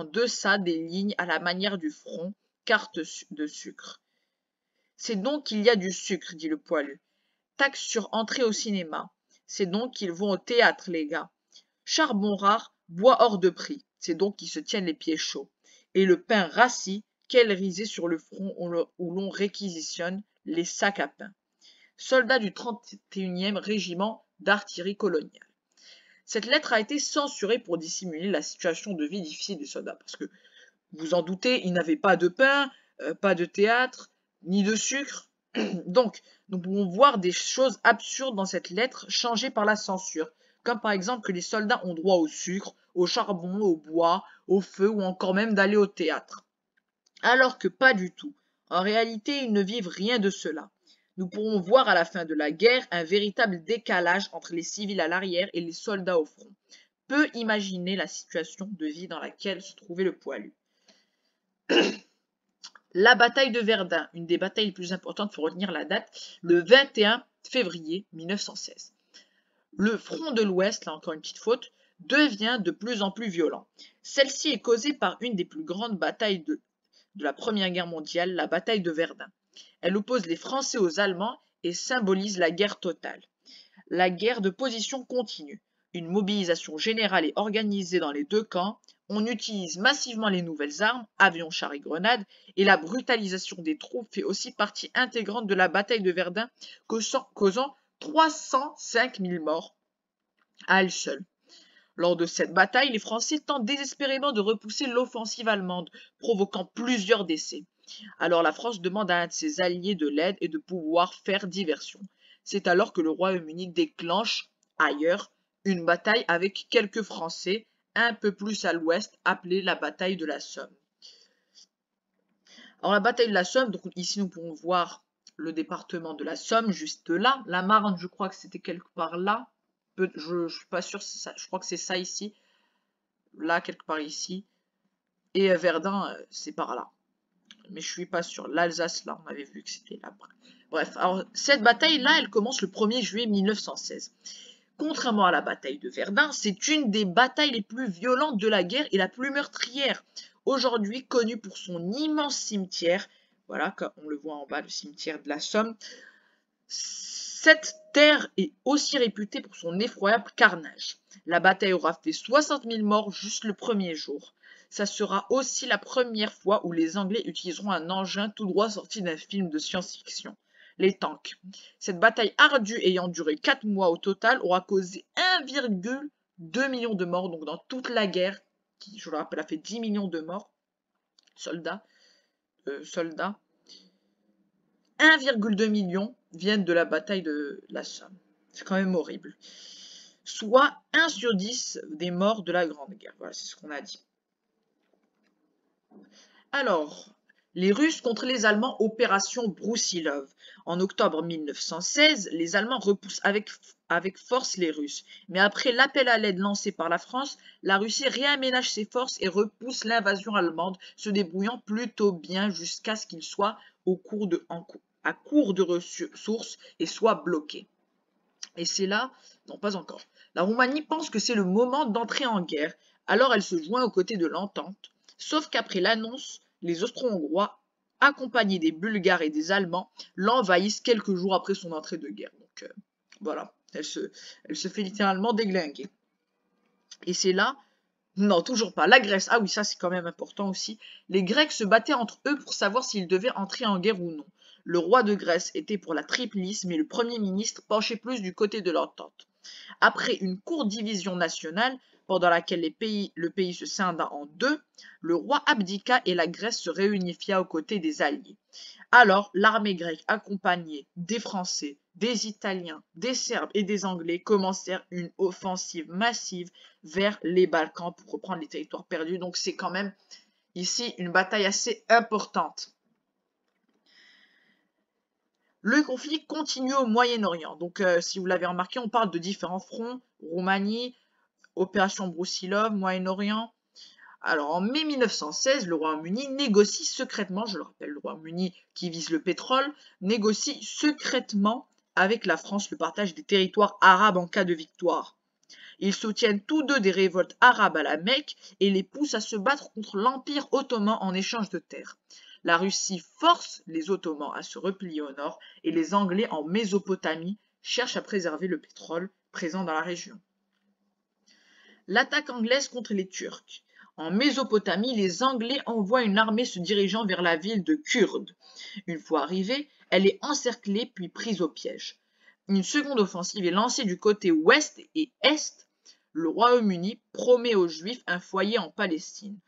deçà des lignes à la manière du front, carte de sucre. C'est donc qu'il y a du sucre, dit le poilu. Taxe sur entrée au cinéma. C'est donc qu'ils vont au théâtre, les gars. Charbon rare, bois hors de prix. C'est donc qu'ils se tiennent les pieds chauds. Et le pain rassis, quel risé sur le front où l'on réquisitionne les sacs à pain. Soldats du 31e régiment d'artillerie coloniale. Cette lettre a été censurée pour dissimuler la situation de vie difficile des soldats. Parce que, vous en doutez, ils n'avaient pas de pain, pas de théâtre, ni de sucre. Donc, nous pouvons voir des choses absurdes dans cette lettre changées par la censure. Comme par exemple que les soldats ont droit au sucre, au charbon, au bois, au feu ou encore même d'aller au théâtre. Alors que pas du tout. En réalité, ils ne vivent rien de cela. Nous pourrons voir à la fin de la guerre un véritable décalage entre les civils à l'arrière et les soldats au front. Peu imaginer la situation de vie dans laquelle se trouvait le poilu. La bataille de Verdun, une des batailles les plus importantes, il faut retenir la date, le 21 février 1916. Le front de l'Ouest, là encore une petite faute, devient de plus en plus violent. Celle-ci est causée par une des plus grandes batailles de la Première Guerre mondiale, la bataille de Verdun. Elle oppose les Français aux Allemands et symbolise la guerre totale. La guerre de position continue. Une mobilisation générale est organisée dans les deux camps. On utilise massivement les nouvelles armes, avions, chars et grenades, et la brutalisation des troupes fait aussi partie intégrante de la bataille de Verdun, causant 305 000 morts à elle seule. Lors de cette bataille, les Français tentent désespérément de repousser l'offensive allemande, provoquant plusieurs décès. Alors la France demande à un de ses alliés de l'aide et de pouvoir faire diversion. C'est alors que le Royaume-Uni déclenche, ailleurs, une bataille avec quelques Français, un peu plus à l'ouest, appelée la bataille de la Somme. Alors la bataille de la Somme, donc ici nous pouvons voir le département de la Somme, juste là. La Marne, je crois que c'était quelque part là. Je ne suis pas sûr, je crois que c'est ça ici. Là, quelque part ici. Et Verdun, c'est par là. Mais je suis pas sûr. L'Alsace, là, on avait vu que c'était là. Bref, alors cette bataille-là, elle commence le 1er juillet 1916. Contrairement à la bataille de Verdun, c'est une des batailles les plus violentes de la guerre et la plus meurtrière. Aujourd'hui connue pour son immense cimetière. Voilà, comme on le voit en bas, le cimetière de la Somme. Cette terre est aussi réputée pour son effroyable carnage. La bataille aura fait 60 000 morts juste le premier jour. Ça sera aussi la première fois où les Anglais utiliseront un engin tout droit sorti d'un film de science-fiction, les tanks. Cette bataille ardue ayant duré 4 mois au total aura causé 1,2 million de morts, donc dans toute la guerre, qui, je le rappelle, a fait 10 millions de morts, soldats. 1,2 million viennent de la bataille de la Somme. C'est quand même horrible. Soit 1 sur 10 des morts de la Grande Guerre. Voilà, c'est ce qu'on a dit. Alors, les Russes contre les Allemands, opération Broussilov. En octobre 1916, les Allemands repoussent avec force les Russes. Mais après l'appel à l'aide lancé par la France, la Russie réaménage ses forces et repousse l'invasion allemande, se débrouillant plutôt bien jusqu'à ce qu'il soit à court de ressources et soit bloqué. Et c'est là, non pas encore, la Roumanie pense que c'est le moment d'entrer en guerre, alors elle se joint aux côtés de l'entente, sauf qu'après l'annonce, les Austro-Hongrois, accompagnés des Bulgares et des Allemands, l'envahissent quelques jours après son entrée de guerre. Donc voilà, elle se fait littéralement déglinguer. Et c'est là, non toujours pas, la Grèce, ah oui ça c'est quand même important aussi, les Grecs se battaient entre eux pour savoir s'ils devaient entrer en guerre ou non. Le roi de Grèce était pour la triplice, mais le premier ministre penchait plus du côté de l'entente. Après une courte division nationale, pendant laquelle le pays se scinda en deux, le roi abdiqua et la Grèce se réunifia aux côtés des Alliés. Alors, l'armée grecque, accompagnée des Français, des Italiens, des Serbes et des Anglais, commencèrent une offensive massive vers les Balkans pour reprendre les territoires perdus. Donc c'est quand même ici une bataille assez importante. Le conflit continue au Moyen-Orient. Donc, si vous l'avez remarqué, on parle de différents fronts. Roumanie, opération Broussilov, Moyen-Orient. Alors, en mai 1916, le Royaume-Uni négocie secrètement, je le rappelle, le Royaume-Uni qui vise le pétrole, négocie secrètement avec la France le partage des territoires arabes en cas de victoire. Ils soutiennent tous deux des révoltes arabes à la Mecque et les poussent à se battre contre l'Empire ottoman en échange de terres. La Russie force les Ottomans à se replier au nord et les Anglais en Mésopotamie cherchent à préserver le pétrole présent dans la région. L'attaque anglaise contre les Turcs. En Mésopotamie, les Anglais envoient une armée se dirigeant vers la ville de Kurde. Une fois arrivée, elle est encerclée puis prise au piège. Une seconde offensive est lancée du côté ouest et est. Le Royaume-Uni promet aux Juifs un foyer en Palestine.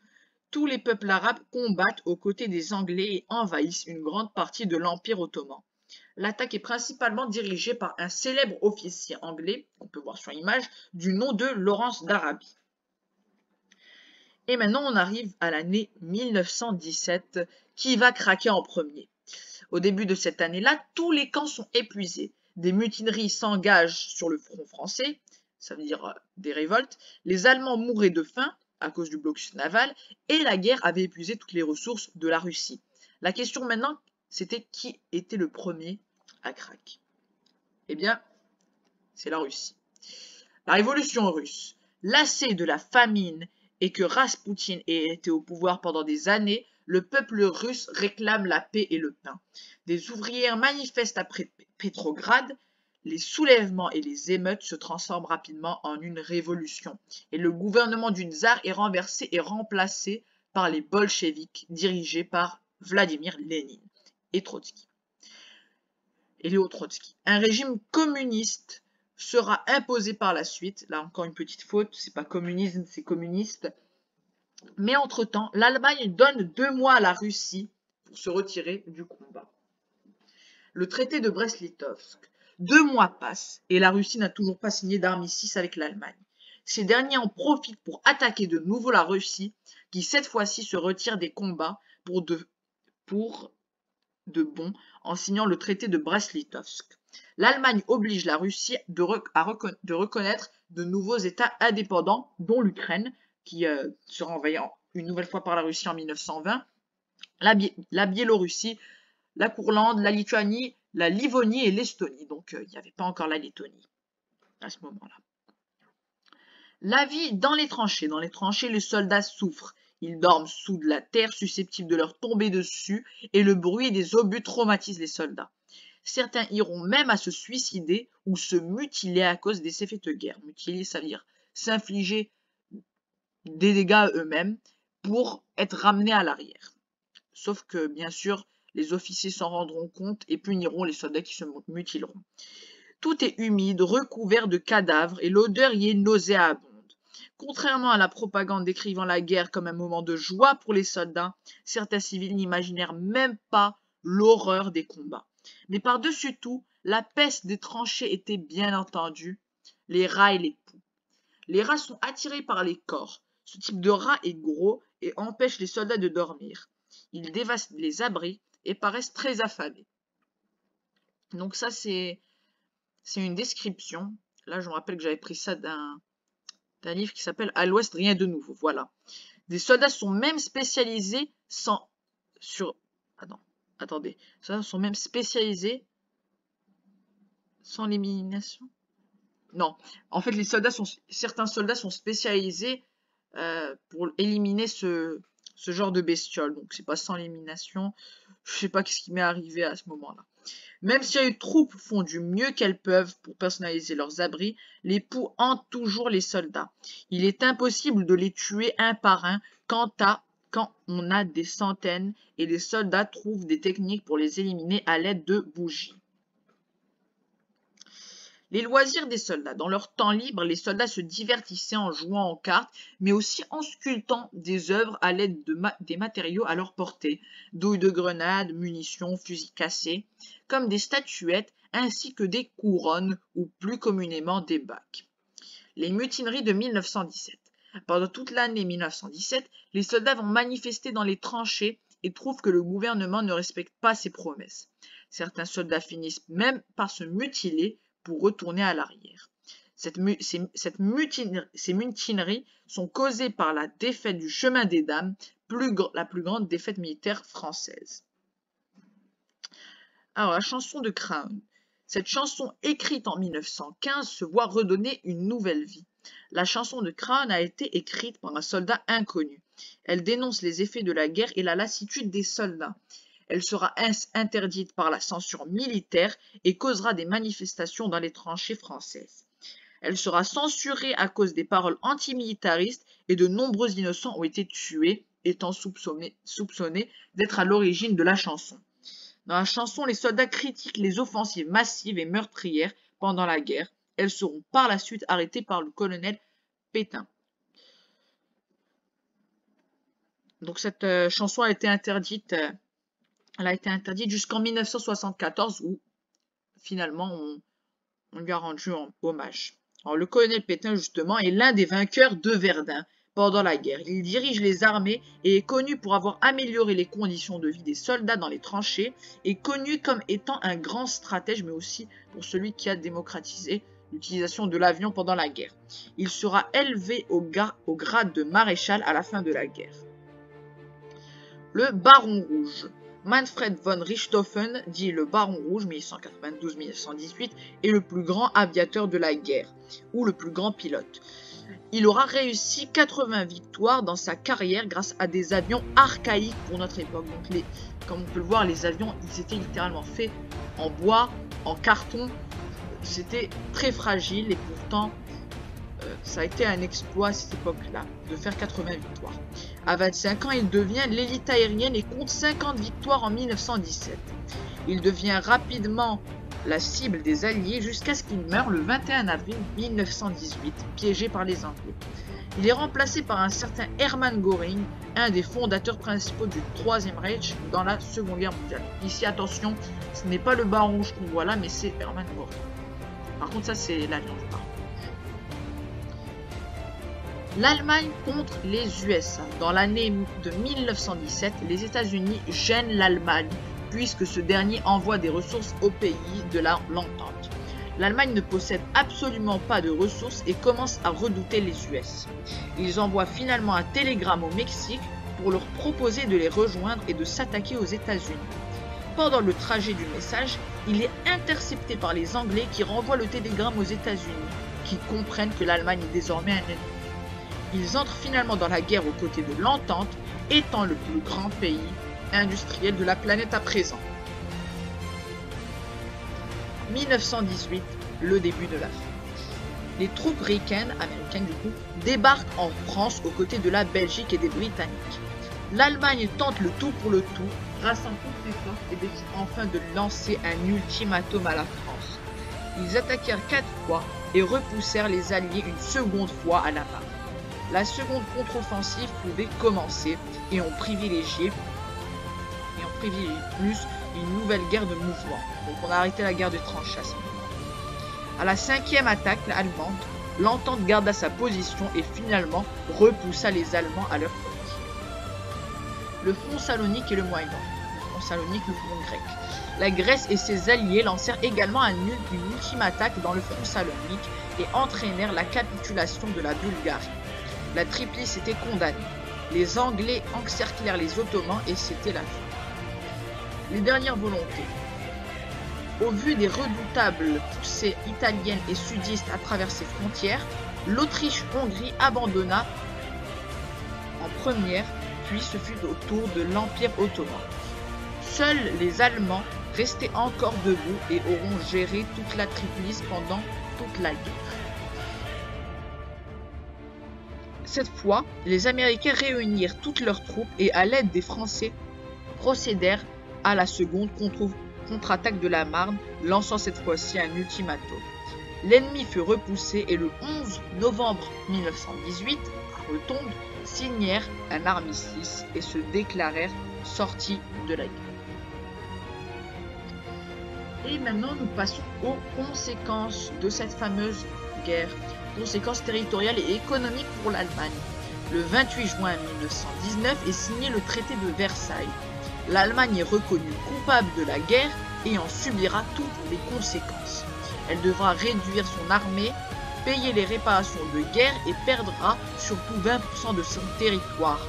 Tous les peuples arabes combattent aux côtés des Anglais et envahissent une grande partie de l'Empire ottoman. L'attaque est principalement dirigée par un célèbre officier anglais, qu'on peut voir sur l'image, du nom de Lawrence d'Arabie. Et maintenant, on arrive à l'année 1917, qui va craquer en premier. Au début de cette année-là, tous les camps sont épuisés. Des mutineries s'engagent sur le front français, ça veut dire des révoltes. Les Allemands mouraient de faim à cause du blocus naval, et la guerre avait épuisé toutes les ressources de la Russie. La question maintenant, c'était qui était le premier à craquer. Eh bien, c'est la Russie. La révolution russe, lassée de la famine et que Raspoutine ait été au pouvoir pendant des années, le peuple russe réclame la paix et le pain. Des ouvrières manifestent Pétrograd, les soulèvements et les émeutes se transforment rapidement en une révolution et le gouvernement du tsar est renversé et remplacé par les bolcheviks dirigés par Vladimir Lénine et Trotsky. Et Léo Trotsky. Un régime communiste sera imposé par la suite. Là encore une petite faute, c'est pas communisme, c'est communiste. Mais entre-temps, l'Allemagne donne 2 mois à la Russie pour se retirer du combat. Le traité de Brest-Litovsk. 2 mois passent et la Russie n'a toujours pas signé d'armistice avec l'Allemagne. Ces derniers en profitent pour attaquer de nouveau la Russie, qui cette fois-ci se retire des combats pour de bon en signant le traité de Brest-Litovsk. L'Allemagne oblige la Russie de reconnaître de nouveaux États indépendants, dont l'Ukraine, qui sera envahie une nouvelle fois par la Russie en 1920, la Biélorussie, la Courlande, la Lituanie, la Livonie et l'Estonie. Donc il n'y avait pas encore la Lettonie à ce moment-là. La vie dans les tranchées. Dans les tranchées, les soldats souffrent. Ils dorment sous de la terre susceptible de leur tomber dessus et le bruit des obus traumatise les soldats. Certains iront même à se suicider ou se mutiler à cause des effets de guerre. Mutiler, ça veut dire s'infliger des dégâts eux-mêmes pour être ramenés à l'arrière. Sauf que, bien sûr, les officiers s'en rendront compte et puniront les soldats qui se mutileront. Tout est humide, recouvert de cadavres et l'odeur y est nauséabonde. Contrairement à la propagande décrivant la guerre comme un moment de joie pour les soldats, certains civils n'imaginèrent même pas l'horreur des combats. Mais par-dessus tout, la peste des tranchées était bien entendu les rats et les poux. Les rats sont attirés par les corps. Ce type de rat est gros et empêche les soldats de dormir. Ils dévastent les abris et paraissent très affamés. Donc ça, c'est une description. Là, je me rappelle que j'avais pris ça d'un livre qui s'appelle « À l'Ouest, rien de nouveau ». Voilà. Des soldats sont même spécialisés Attendez. Les soldats sont même spécialisés sans l'élimination. Non. En fait, certains soldats sont spécialisés pour éliminer ce genre de bestiole. Donc, c'est pas sans élimination. Je sais pas ce qui m'est arrivé à ce moment-là. Même si les troupes font du mieux qu'elles peuvent pour personnaliser leurs abris, les poux hantent toujours les soldats. Il est impossible de les tuer un par un quand on a des centaines et les soldats trouvent des techniques pour les éliminer à l'aide de bougies. Les loisirs des soldats. Dans leur temps libre, les soldats se divertissaient en jouant aux cartes, mais aussi en sculptant des œuvres à l'aide des matériaux à leur portée, douilles de grenades, munitions, fusils cassés, comme des statuettes ainsi que des couronnes ou plus communément des bacs. Les mutineries de 1917. Pendant toute l'année 1917, les soldats vont manifester dans les tranchées et trouvent que le gouvernement ne respecte pas ses promesses. Certains soldats finissent même par se mutiler pour retourner à l'arrière. Ces mutineries sont causées par la défaite du chemin des dames, la plus grande défaite militaire française. Alors, la chanson de Crown. Cette chanson écrite en 1915 se voit redonner une nouvelle vie. La chanson de Crown a été écrite par un soldat inconnu. Elle dénonce les effets de la guerre et la lassitude des soldats. Elle sera interdite par la censure militaire et causera des manifestations dans les tranchées françaises. Elle sera censurée à cause des paroles antimilitaristes et de nombreux innocents ont été tués, étant soupçonnés d'être à l'origine de la chanson. Dans la chanson, les soldats critiquent les offensives massives et meurtrières pendant la guerre. Elles seront par la suite arrêtées par le colonel Pétain. Donc cette chanson a été interdite. Elle a été interdite jusqu'en 1974 où finalement on lui a rendu hommage. Alors, le colonel Pétain justement est l'un des vainqueurs de Verdun pendant la guerre. Il dirige les armées et est connu pour avoir amélioré les conditions de vie des soldats dans les tranchées et connu comme étant un grand stratège mais aussi pour celui qui a démocratisé l'utilisation de l'avion pendant la guerre. Il sera élevé au grade de maréchal à la fin de la guerre. Le Baron Rouge. Manfred von Richthofen, dit le Baron Rouge, 1892-1918, est le plus grand aviateur de la guerre, ou le plus grand pilote. il aura réussi 80 victoires dans sa carrière grâce à des avions archaïques pour notre époque. Donc comme on peut le voir, les avions, ils étaient littéralement faits en bois, en carton. C'était très fragile et pourtant, ça a été un exploit à cette époque-là, de faire 80 victoires. À 25 ans, il devient l'élite aérienne et compte 50 victoires en 1917. Il devient rapidement la cible des Alliés jusqu'à ce qu'il meure le 21 avril 1918, piégé par les Anglais. Il est remplacé par un certain Hermann Göring, un des fondateurs principaux du Troisième Reich dans la Seconde Guerre mondiale. Ici, attention, ce n'est pas le baron rouge qu'on voit là, mais c'est Hermann Göring. Par contre, ça, c'est l'alliance baron. L'Allemagne contre les USA. Dans l'année de 1917, les États-Unis gênent l'Allemagne, puisque ce dernier envoie des ressources au pays de l'entente. L'Allemagne ne possède absolument pas de ressources et commence à redouter les US. Ils envoient finalement un télégramme au Mexique pour leur proposer de les rejoindre et de s'attaquer aux États-Unis. Pendant le trajet du message, il est intercepté par les Anglais qui renvoient le télégramme aux États-Unis, qui comprennent que l'Allemagne est désormais un ennemi. Ils entrent finalement dans la guerre aux côtés de l'Entente, étant le plus grand pays industriel de la planète à présent. 1918, le début de la fin. Les troupes américaines du coup, débarquent en France aux côtés de la Belgique et des Britanniques. L'Allemagne tente le tout pour le tout, rassemble toutes ses forces et décide enfin de lancer un ultimatum à la France. Ils attaquèrent 4 fois et repoussèrent les Alliés une seconde fois à la barre. La seconde contre-offensive pouvait commencer et on privilégiait plus une nouvelle guerre de mouvement. Donc on a arrêté la guerre de tranchées à ce moment. À la 5e attaque allemande, l'entente garda sa position et finalement repoussa les Allemands à leur frontière. Le front Salonique et le Moyen-Orient. Le front Salonique, le front grec. La Grèce et ses alliés lancèrent également une ultime attaque dans le front Salonique et entraînèrent la capitulation de la Bulgarie. La Triplice était condamnée. Les Anglais encerclèrent les Ottomans et c'était la fin. Les dernières volontés. Au vu des redoutables poussées italiennes et sudistes à travers ses frontières, l'Autriche-Hongrie abandonna en première, puis ce fut au tour de l'Empire ottoman. Seuls les Allemands restaient encore debout et auront géré toute la Triplice pendant toute la guerre. Cette fois, les Américains réunirent toutes leurs troupes et à l'aide des Français procédèrent à la seconde contre-attaque de la Marne, lançant cette fois-ci un ultimatum. L'ennemi fut repoussé et le 11 novembre 1918, à Rotonde, signèrent un armistice et se déclarèrent sortis de la guerre. Et maintenant, nous passons aux conséquences de cette fameuse guerre. Conséquences territoriales et économiques pour l'Allemagne. Le 28 juin 1919 est signé le traité de Versailles. L'Allemagne est reconnue coupable de la guerre et en subira toutes les conséquences. Elle devra réduire son armée, payer les réparations de guerre et perdra surtout 20% de son territoire.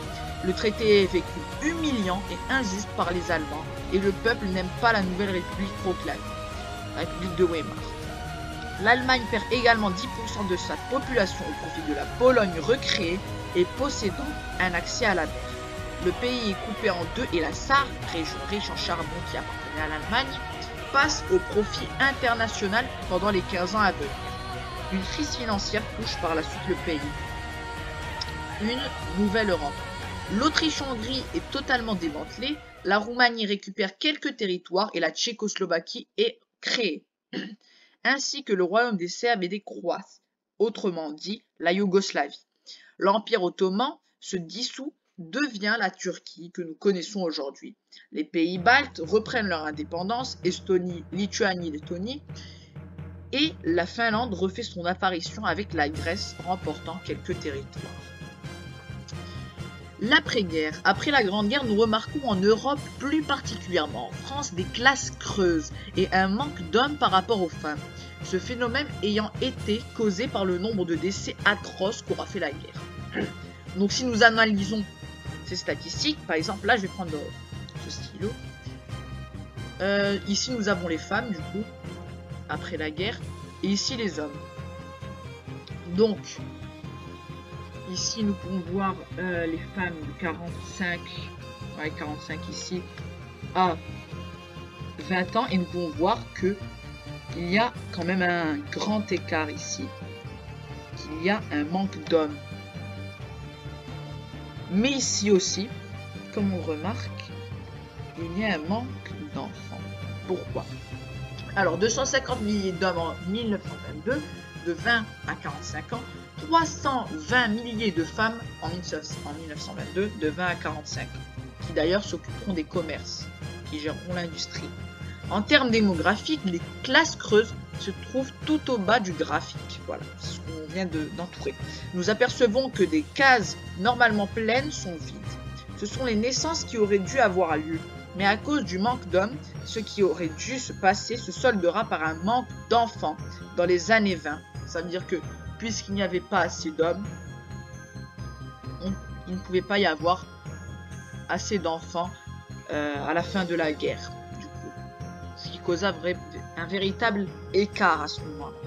Le traité est vécu humiliant et injuste par les Allemands et le peuple n'aime pas la nouvelle république proclamée, la République de Weimar. L'Allemagne perd également 10% de sa population au profit de la Pologne recréée et possédant un accès à la mer. Le pays est coupé en deux et la Sarre, région riche en charbon qui appartenait à l'Allemagne, passe au profit international pendant les 15 ans à venir. Une crise financière touche par la suite le pays. Une nouvelle Europe. L'Autriche-Hongrie est totalement démantelée, la Roumanie récupère quelques territoires et la Tchécoslovaquie est créée. Ainsi que le royaume des Serbes et des Croates, autrement dit la Yougoslavie. L'Empire ottoman se dissout, devient la Turquie que nous connaissons aujourd'hui. Les pays baltes reprennent leur indépendance, Estonie, Lituanie, Lettonie, et la Finlande refait son apparition avec la Grèce remportant quelques territoires. L'après-guerre. Après la Grande Guerre, nous remarquons en Europe, plus particulièrement en France, des classes creuses et un manque d'hommes par rapport aux femmes. Ce phénomène ayant été causé par le nombre de décès atroces qu'aura fait la guerre. Donc si nous analysons ces statistiques, par exemple, là je vais prendre ce stylo. Ici nous avons les femmes du coup, après la guerre, et ici les hommes. Donc, Ici, nous pouvons voir les femmes de 45, ouais, 45 ici, à 20 ans. Et nous pouvons voir que il y a quand même un grand écart ici. Qu'il y a un manque d'hommes. Mais ici aussi, comme on remarque, il y a un manque d'enfants. Pourquoi? Alors, 250 milliers d'hommes en 1922, de 20 à 45 ans, 320 milliers de femmes en 1922, de 20 à 45 ans, qui d'ailleurs s'occuperont des commerces, qui géreront l'industrie. En termes démographiques, les classes creuses se trouvent tout au bas du graphique. Voilà, c'est ce qu'on vient d'entourer. Nous apercevons que des cases normalement pleines sont vides. Ce sont les naissances qui auraient dû avoir lieu. Mais à cause du manque d'hommes, ce qui aurait dû se passer se soldera par un manque d'enfants dans les années 20. Ça veut dire que puisqu'il n'y avait pas assez d'hommes, il ne pouvait pas y avoir assez d'enfants à la fin de la guerre. Du coup, ce qui causa un véritable écart à ce moment-là.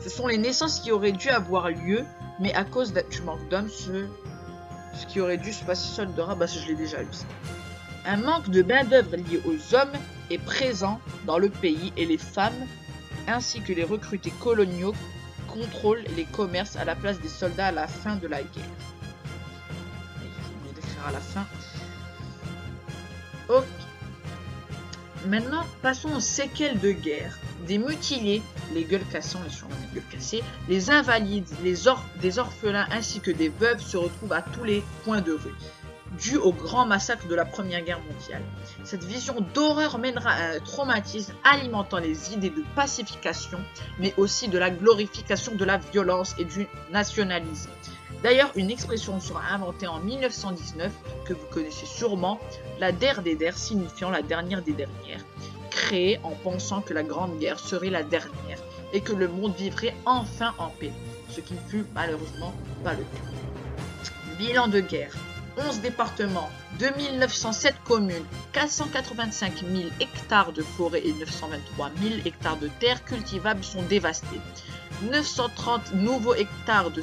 Ce sont les naissances qui auraient dû avoir lieu, mais à cause du manque d'hommes, ce qui aurait dû se passer soldera, je l'ai déjà lu ça. Un manque de main-d'œuvre lié aux hommes est présent dans le pays et les femmes, ainsi que les recrutés coloniaux, contrôlent les commerces à la place des soldats à la fin de la guerre. Je vais décrire à la fin. Ok. Maintenant, passons aux séquelles de guerre. Des mutilés, les gueules cassées, on les surnomme les gueules cassées, les invalides, des orphelins ainsi que des veuves se retrouvent à tous les coins de rue, dû au grand massacre de la Première Guerre mondiale. Cette vision d'horreur mènera à un traumatisme alimentant les idées de pacification, mais aussi de la glorification de la violence et du nationalisme. D'ailleurs, une expression sera inventée en 1919, que vous connaissez sûrement, la Der des Der, signifiant la dernière des dernières, créée en pensant que la Grande Guerre serait la dernière et que le monde vivrait enfin en paix, ce qui ne fut malheureusement pas le cas. Bilan de guerre. 11 départements, 2907 communes, 485 000 hectares de forêt et 923 000 hectares de terres cultivables sont dévastés. 930 nouveaux hectares de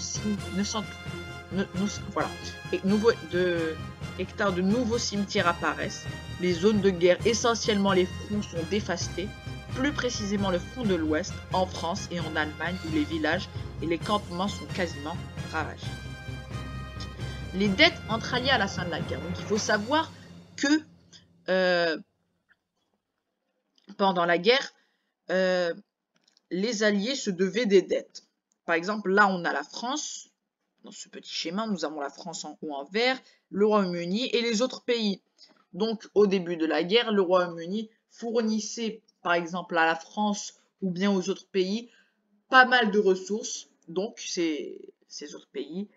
hectares de nouveaux cimetières apparaissent. Les zones de guerre, essentiellement les fronts, sont dévastés. Plus précisément le front de l'Ouest, en France et en Allemagne, où les villages et les campements sont quasiment ravagés. Les dettes entre alliés à la fin de la guerre. Donc il faut savoir que pendant la guerre, les alliés se devaient des dettes. Par exemple, là on a la France. Dans ce petit schéma, nous avons la France en haut en vert, le Royaume-Uni et les autres pays. Donc au début de la guerre, le Royaume-Uni fournissait par exemple à la France ou bien aux autres pays pas mal de ressources. Donc ces autres pays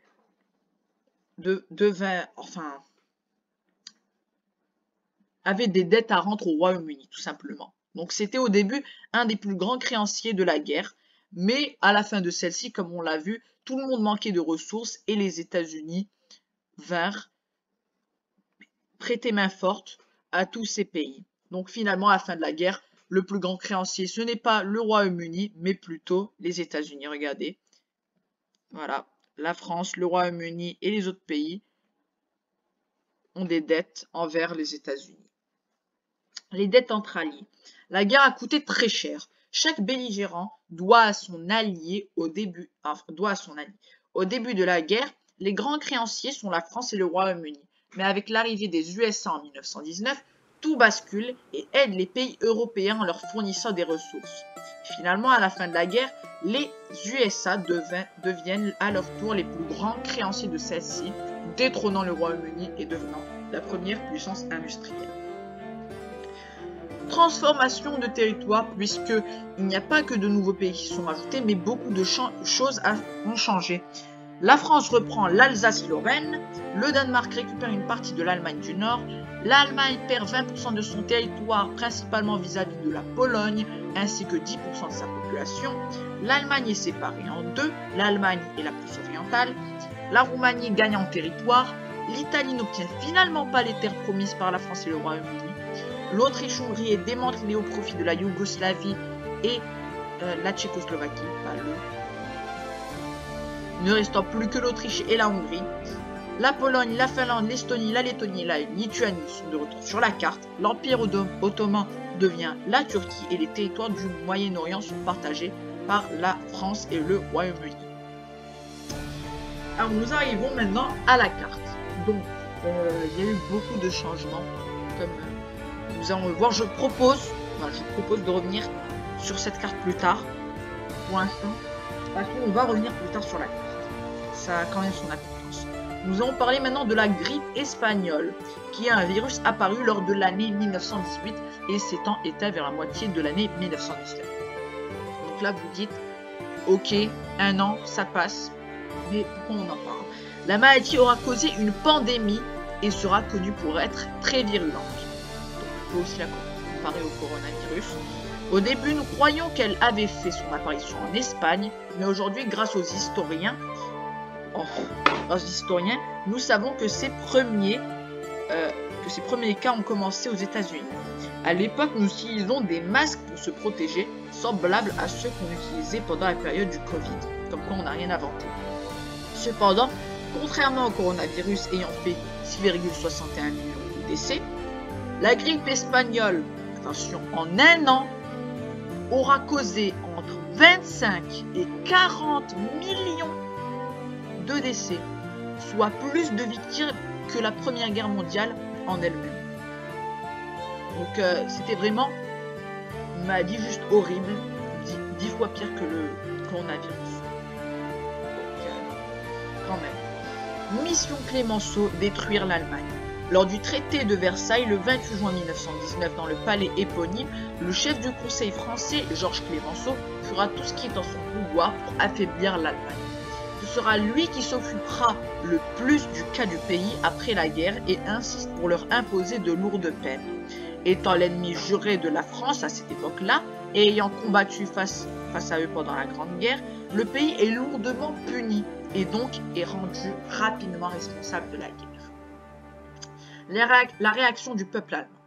avaient des dettes à rendre au Royaume-Uni, tout simplement. Donc c'était au début un des plus grands créanciers de la guerre, mais à la fin de celle-ci, comme on l'a vu, tout le monde manquait de ressources et les États-Unis vinrent prêter main forte à tous ces pays. Donc finalement, à la fin de la guerre, le plus grand créancier, ce n'est pas le Royaume-Uni, mais plutôt les États-Unis. Regardez, voilà. La France, le Royaume-Uni et les autres pays ont des dettes envers les États-Unis. Les dettes entre alliés. La guerre a coûté très cher. Chaque belligérant doit à son allié au début de la guerre. Les grands créanciers sont la France et le Royaume-Uni. Mais avec l'arrivée des USA en 1919, tout bascule et aide les pays européens en leur fournissant des ressources. Finalement, à la fin de la guerre, les USA deviennent à leur tour les plus grands créanciers de celle-ci, détrônant le Royaume-Uni et devenant la première puissance industrielle. Transformation de territoire, puisque il n'y a pas que de nouveaux pays qui sont ajoutés, mais beaucoup de choses ont changé. La France reprend l'Alsace-Lorraine, le Danemark récupère une partie de l'Allemagne du Nord, l'Allemagne perd 20% de son territoire, principalement vis-à-vis de la Pologne, ainsi que 10% de sa population. L'Allemagne est séparée en deux, l'Allemagne est la plus orientale, la Roumanie gagne en territoire, l'Italie n'obtient finalement pas les terres promises par la France et le Royaume-Uni, l'Autriche-Hongrie est démantelée au profit de la Yougoslavie et la Tchécoslovaquie, ne restant plus que l'Autriche et la Hongrie. La Pologne, la Finlande, l'Estonie, la Lettonie et la Lituanie sont de retour sur la carte. L'Empire ottoman devient la Turquie et les territoires du Moyen-Orient sont partagés par la France et le Royaume-Uni. Alors nous arrivons maintenant à la carte. Donc il y a eu beaucoup de changements, comme nous allons le voir. Je propose de revenir sur cette carte plus tard. Pour l'instant, parce qu'on va revenir plus tard sur la carte. Ça a quand même son importance. Nous allons parler maintenant de la grippe espagnole, qui est un virus apparu lors de l'année 1918 et s'étant éteint vers la moitié de l'année 1919. Donc là, vous dites, ok, 1 an, ça passe, mais pourquoi on en parle? La maladie aura causé une pandémie et sera connue pour être très virulente. Donc, on peut aussi la comparer au coronavirus. Au début, nous croyions qu'elle avait fait son apparition en Espagne, mais aujourd'hui, grâce aux historiens, nous savons que ces premiers cas ont commencé aux États-Unis. À l'époque, nous utilisions des masques pour se protéger, semblables à ceux qu'on utilisait pendant la période du Covid, comme quoi on n'a rien inventé. Cependant, contrairement au coronavirus ayant fait 6,61 millions de décès, la grippe espagnole, attention, en 1 an, aura causé entre 25 et 40 millions de décès, soit plus de victimes que la Première Guerre mondiale en elle-même. Donc c'était vraiment une maladie juste horrible, 10 fois pire que le coronavirus. Donc quand même. Mission Clémenceau, détruire l'Allemagne. Lors du traité de Versailles, le 28 juin 1919, dans le palais éponyme, le chef du Conseil français, Georges Clémenceau, fera tout ce qui est en son pouvoir pour affaiblir l'Allemagne. Ce sera lui qui s'occupera le plus du cas du pays après la guerre et insiste pour leur imposer de lourdes peines. Étant l'ennemi juré de la France à cette époque-là, et ayant combattu face à eux pendant la Grande Guerre, le pays est lourdement puni et donc est rendu rapidement responsable de la guerre. La réaction du peuple allemand.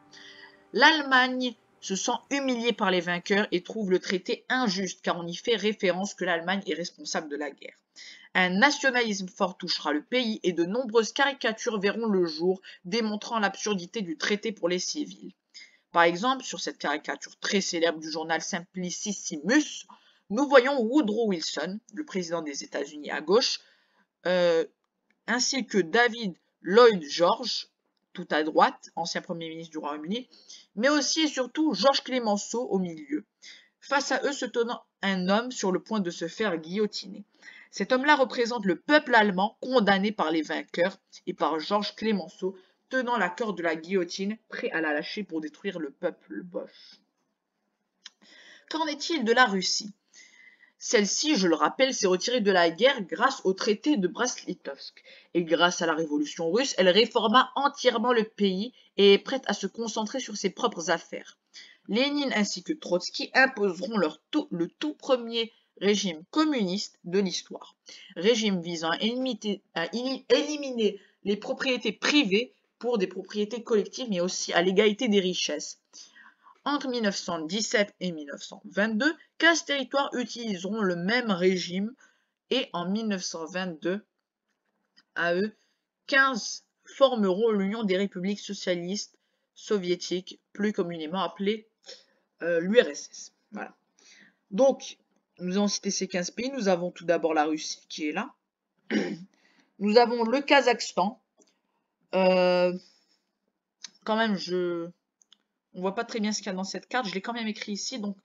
L'Allemagne se sent humiliée par les vainqueurs et trouve le traité injuste car on y fait référence que l'Allemagne est responsable de la guerre. Un nationalisme fort touchera le pays et de nombreuses caricatures verront le jour démontrant l'absurdité du traité pour les civils. Par exemple, sur cette caricature très célèbre du journal Simplicissimus, nous voyons Woodrow Wilson, le président des États-Unis à gauche, ainsi que David Lloyd George, tout à droite, ancien Premier ministre du Royaume-Uni, mais aussi et surtout Georges Clémenceau au milieu. Face à eux se tenant un homme sur le point de se faire guillotiner. Cet homme-là représente le peuple allemand condamné par les vainqueurs et par Georges Clémenceau, tenant la corde de la guillotine, prêt à la lâcher pour détruire le peuple boche. Qu'en est-il de la Russie? Celle-ci, je le rappelle, s'est retirée de la guerre grâce au traité de Brest-Litovsk. Et grâce à la révolution russe, elle réforma entièrement le pays et est prête à se concentrer sur ses propres affaires. Lénine ainsi que Trotsky imposeront le tout premier régime communiste de l'histoire. Régime visant à éliminer les propriétés privées pour des propriétés collectives, mais aussi à l'égalité des richesses. Entre 1917 et 1922, 15 territoires utiliseront le même régime et en 1922, à eux, 15 formeront l'Union des républiques socialistes soviétiques, plus communément appelée l'URSS. Voilà. Donc, nous avons cité ces 15 pays. Nous avons tout d'abord la Russie qui est là. Nous avons le Kazakhstan. Quand même, on voit pas très bien ce qu'il y a dans cette carte. Je l'ai quand même écrit ici. Donc,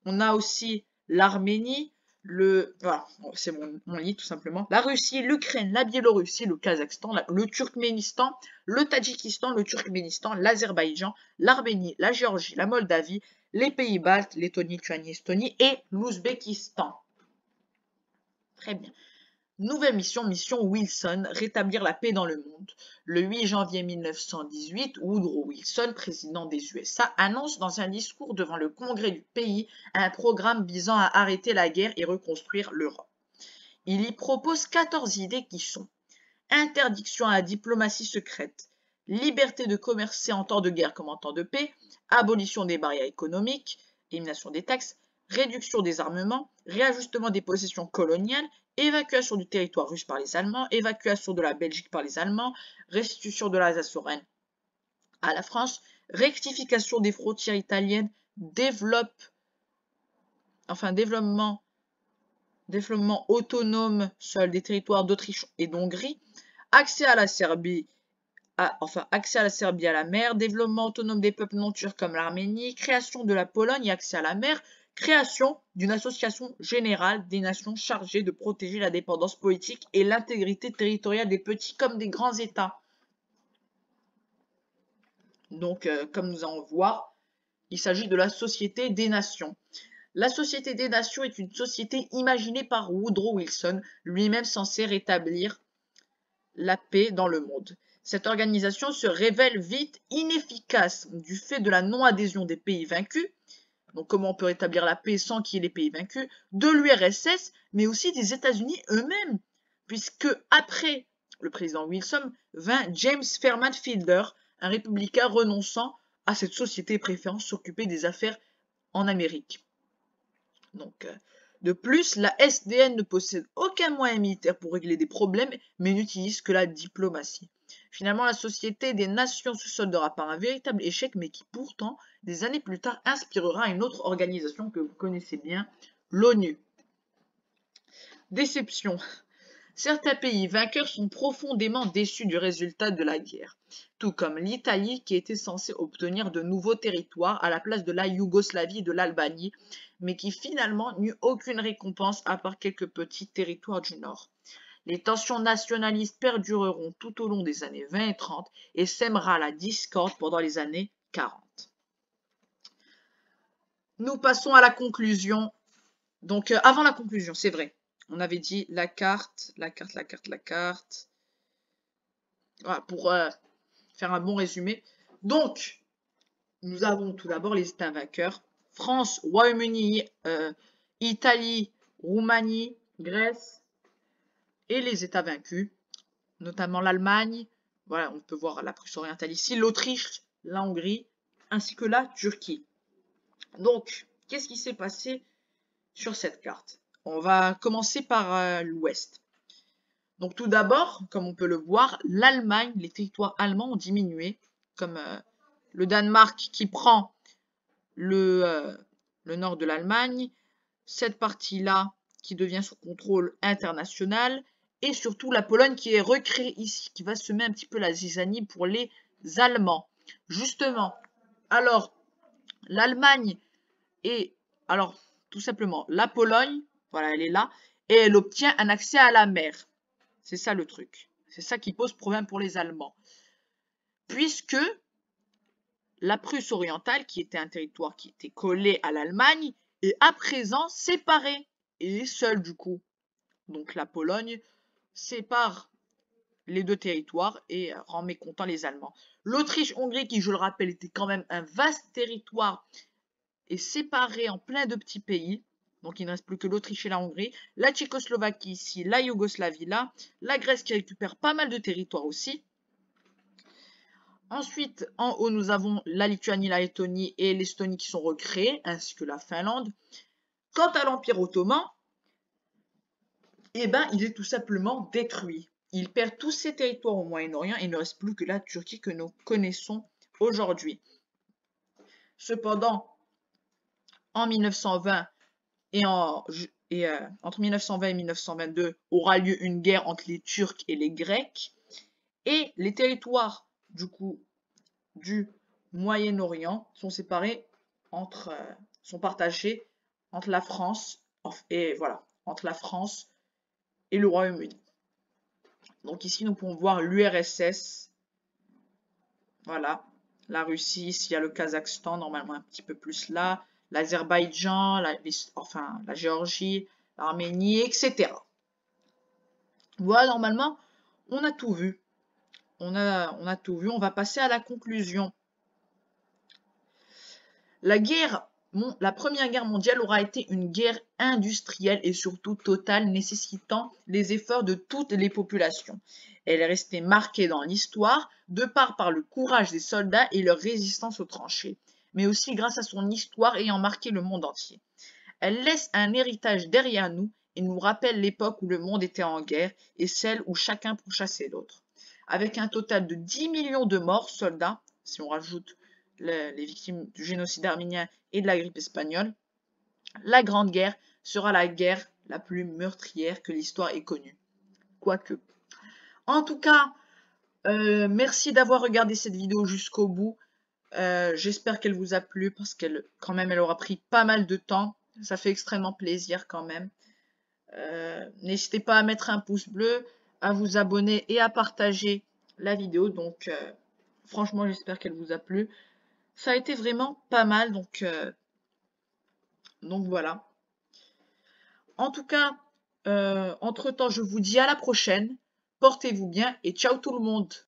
on a aussi l'Arménie, voilà, c'est mon lit tout simplement. La Russie, l'Ukraine, la Biélorussie, le Kazakhstan, le Turkménistan, le Tadjikistan, le Turkménistan, l'Azerbaïdjan, l'Arménie, la Géorgie, la Moldavie, les pays baltes, Lettonie, Lituanie, Estonie et l'Ouzbékistan. Très bien. Nouvelle mission, mission Wilson, rétablir la paix dans le monde. Le 8 janvier 1918, Woodrow Wilson, président des USA, annonce dans un discours devant le Congrès du pays un programme visant à arrêter la guerre et reconstruire l'Europe. Il y propose 14 idées qui sont interdiction à la diplomatie secrète, liberté de commercer en temps de guerre comme en temps de paix, abolition des barrières économiques, élimination des taxes, réduction des armements, réajustement des possessions coloniales, évacuation du territoire russe par les Allemands, évacuation de la Belgique par les Allemands, restitution de l'Alsace-Lorraine à la France, rectification des frontières italiennes, développement autonome seul des territoires d'Autriche et d'Hongrie, accès à la Serbie à la mer, développement autonome des peuples non turcs comme l'Arménie, création de la Pologne et accès à la mer, création d'une association générale des nations chargée de protéger la dépendance politique et l'intégrité territoriale des petits comme des grands États. Donc, comme nous allons voir, il s'agit de la Société des Nations. La Société des Nations est une société imaginée par Woodrow Wilson, lui-même censé rétablir la paix dans le monde. Cette organisation se révèle vite inefficace du fait de la non-adhésion des pays vaincus. Donc comment on peut rétablir la paix sans qu'il y ait les pays vaincus, de l'URSS, mais aussi des États-Unis eux-mêmes, puisque après le président Wilson vint James Fairman Fielder, un républicain renonçant à cette société préférant s'occuper des affaires en Amérique. Donc, de plus, la SDN ne possède aucun moyen militaire pour régler des problèmes, mais n'utilise que la diplomatie. Finalement, la Société des Nations se soldera par un véritable échec, mais qui pourtant, des années plus tard, inspirera une autre organisation que vous connaissez bien, l'ONU. Déception. Certains pays vainqueurs sont profondément déçus du résultat de la guerre, tout comme l'Italie qui était censée obtenir de nouveaux territoires à la place de la Yougoslavie et de l'Albanie, mais qui finalement n'eut aucune récompense à part quelques petits territoires du Nord. Les tensions nationalistes perdureront tout au long des années 20 et 30 et sèmera la discorde pendant les années 40. Nous passons à la conclusion. Donc, avant la conclusion, c'est vrai. On avait dit la carte. Voilà, pour faire un bon résumé. Donc, nous avons tout d'abord les États vainqueurs. France, Royaume-Uni, Italie, Roumanie, Grèce et les États vaincus, notamment l'Allemagne. Voilà, on peut voir la Prusse orientale ici, l'Autriche, la Hongrie, ainsi que la Turquie. Donc, qu'est-ce qui s'est passé sur cette carte? On va commencer par l'Ouest. Donc tout d'abord, comme on peut le voir, l'Allemagne, les territoires allemands ont diminué, comme le Danemark qui prend le nord de l'Allemagne, cette partie-là qui devient sous contrôle international, et surtout la Pologne qui est recréée ici, qui va semer un petit peu la zizanie pour les Allemands. Justement, alors, l'Allemagne et, alors, tout simplement, la Pologne, voilà, elle est là, et elle obtient un accès à la mer. C'est ça le truc. C'est ça qui pose problème pour les Allemands. Puisque la Prusse orientale, qui était un territoire qui était collé à l'Allemagne, est à présent séparée et est seule du coup. Donc la Pologne sépare les deux territoires et rend mécontents les Allemands. L'Autriche-Hongrie, qui je le rappelle était quand même un vaste territoire, est séparée en plein de petits pays. Donc il ne reste plus que l'Autriche et la Hongrie. La Tchécoslovaquie ici, la Yougoslavie là. La Grèce qui récupère pas mal de territoires aussi. Ensuite, en haut, nous avons la Lituanie, la Lettonie et l'Estonie qui sont recréés, ainsi que la Finlande. Quant à l'Empire ottoman, eh ben, il est tout simplement détruit. Il perd tous ses territoires au Moyen-Orient et il ne reste plus que la Turquie que nous connaissons aujourd'hui. Cependant, en 1920 entre 1920 et 1922 aura lieu une guerre entre les Turcs et les Grecs et les territoires du Moyen-Orient sont séparés sont partagés entre la France et le Royaume-Uni. Donc ici nous pouvons voir l'URSS, voilà, la Russie, ici il y a le Kazakhstan normalement un petit peu plus là, l'Azerbaïdjan, la Géorgie, l'Arménie, etc. Voilà, normalement on a tout vu. On a tout vu, on va passer à la conclusion. La Première Guerre mondiale aura été une guerre industrielle et surtout totale, nécessitant les efforts de toutes les populations. Elle est restée marquée dans l'histoire, de part par le courage des soldats et leur résistance aux tranchées, mais aussi grâce à son histoire ayant marqué le monde entier. Elle laisse un héritage derrière nous et nous rappelle l'époque où le monde était en guerre et celle où chacun pourchassait l'autre. Avec un total de 10 millions de morts soldats, si on rajoute les victimes du génocide arménien et de la grippe espagnole, la Grande Guerre sera la guerre la plus meurtrière que l'histoire ait connue. Quoique. En tout cas, merci d'avoir regardé cette vidéo jusqu'au bout. J'espère qu'elle vous a plu parce qu'elle, quand même, elle aura pris pas mal de temps. Ça fait extrêmement plaisir quand même. N'hésitez pas à mettre un pouce bleu, à vous abonner et à partager la vidéo. Donc, franchement, j'espère qu'elle vous a plu. Ça a été vraiment pas mal. Donc voilà. En tout cas, entre-temps, je vous dis à la prochaine. Portez-vous bien et ciao tout le monde.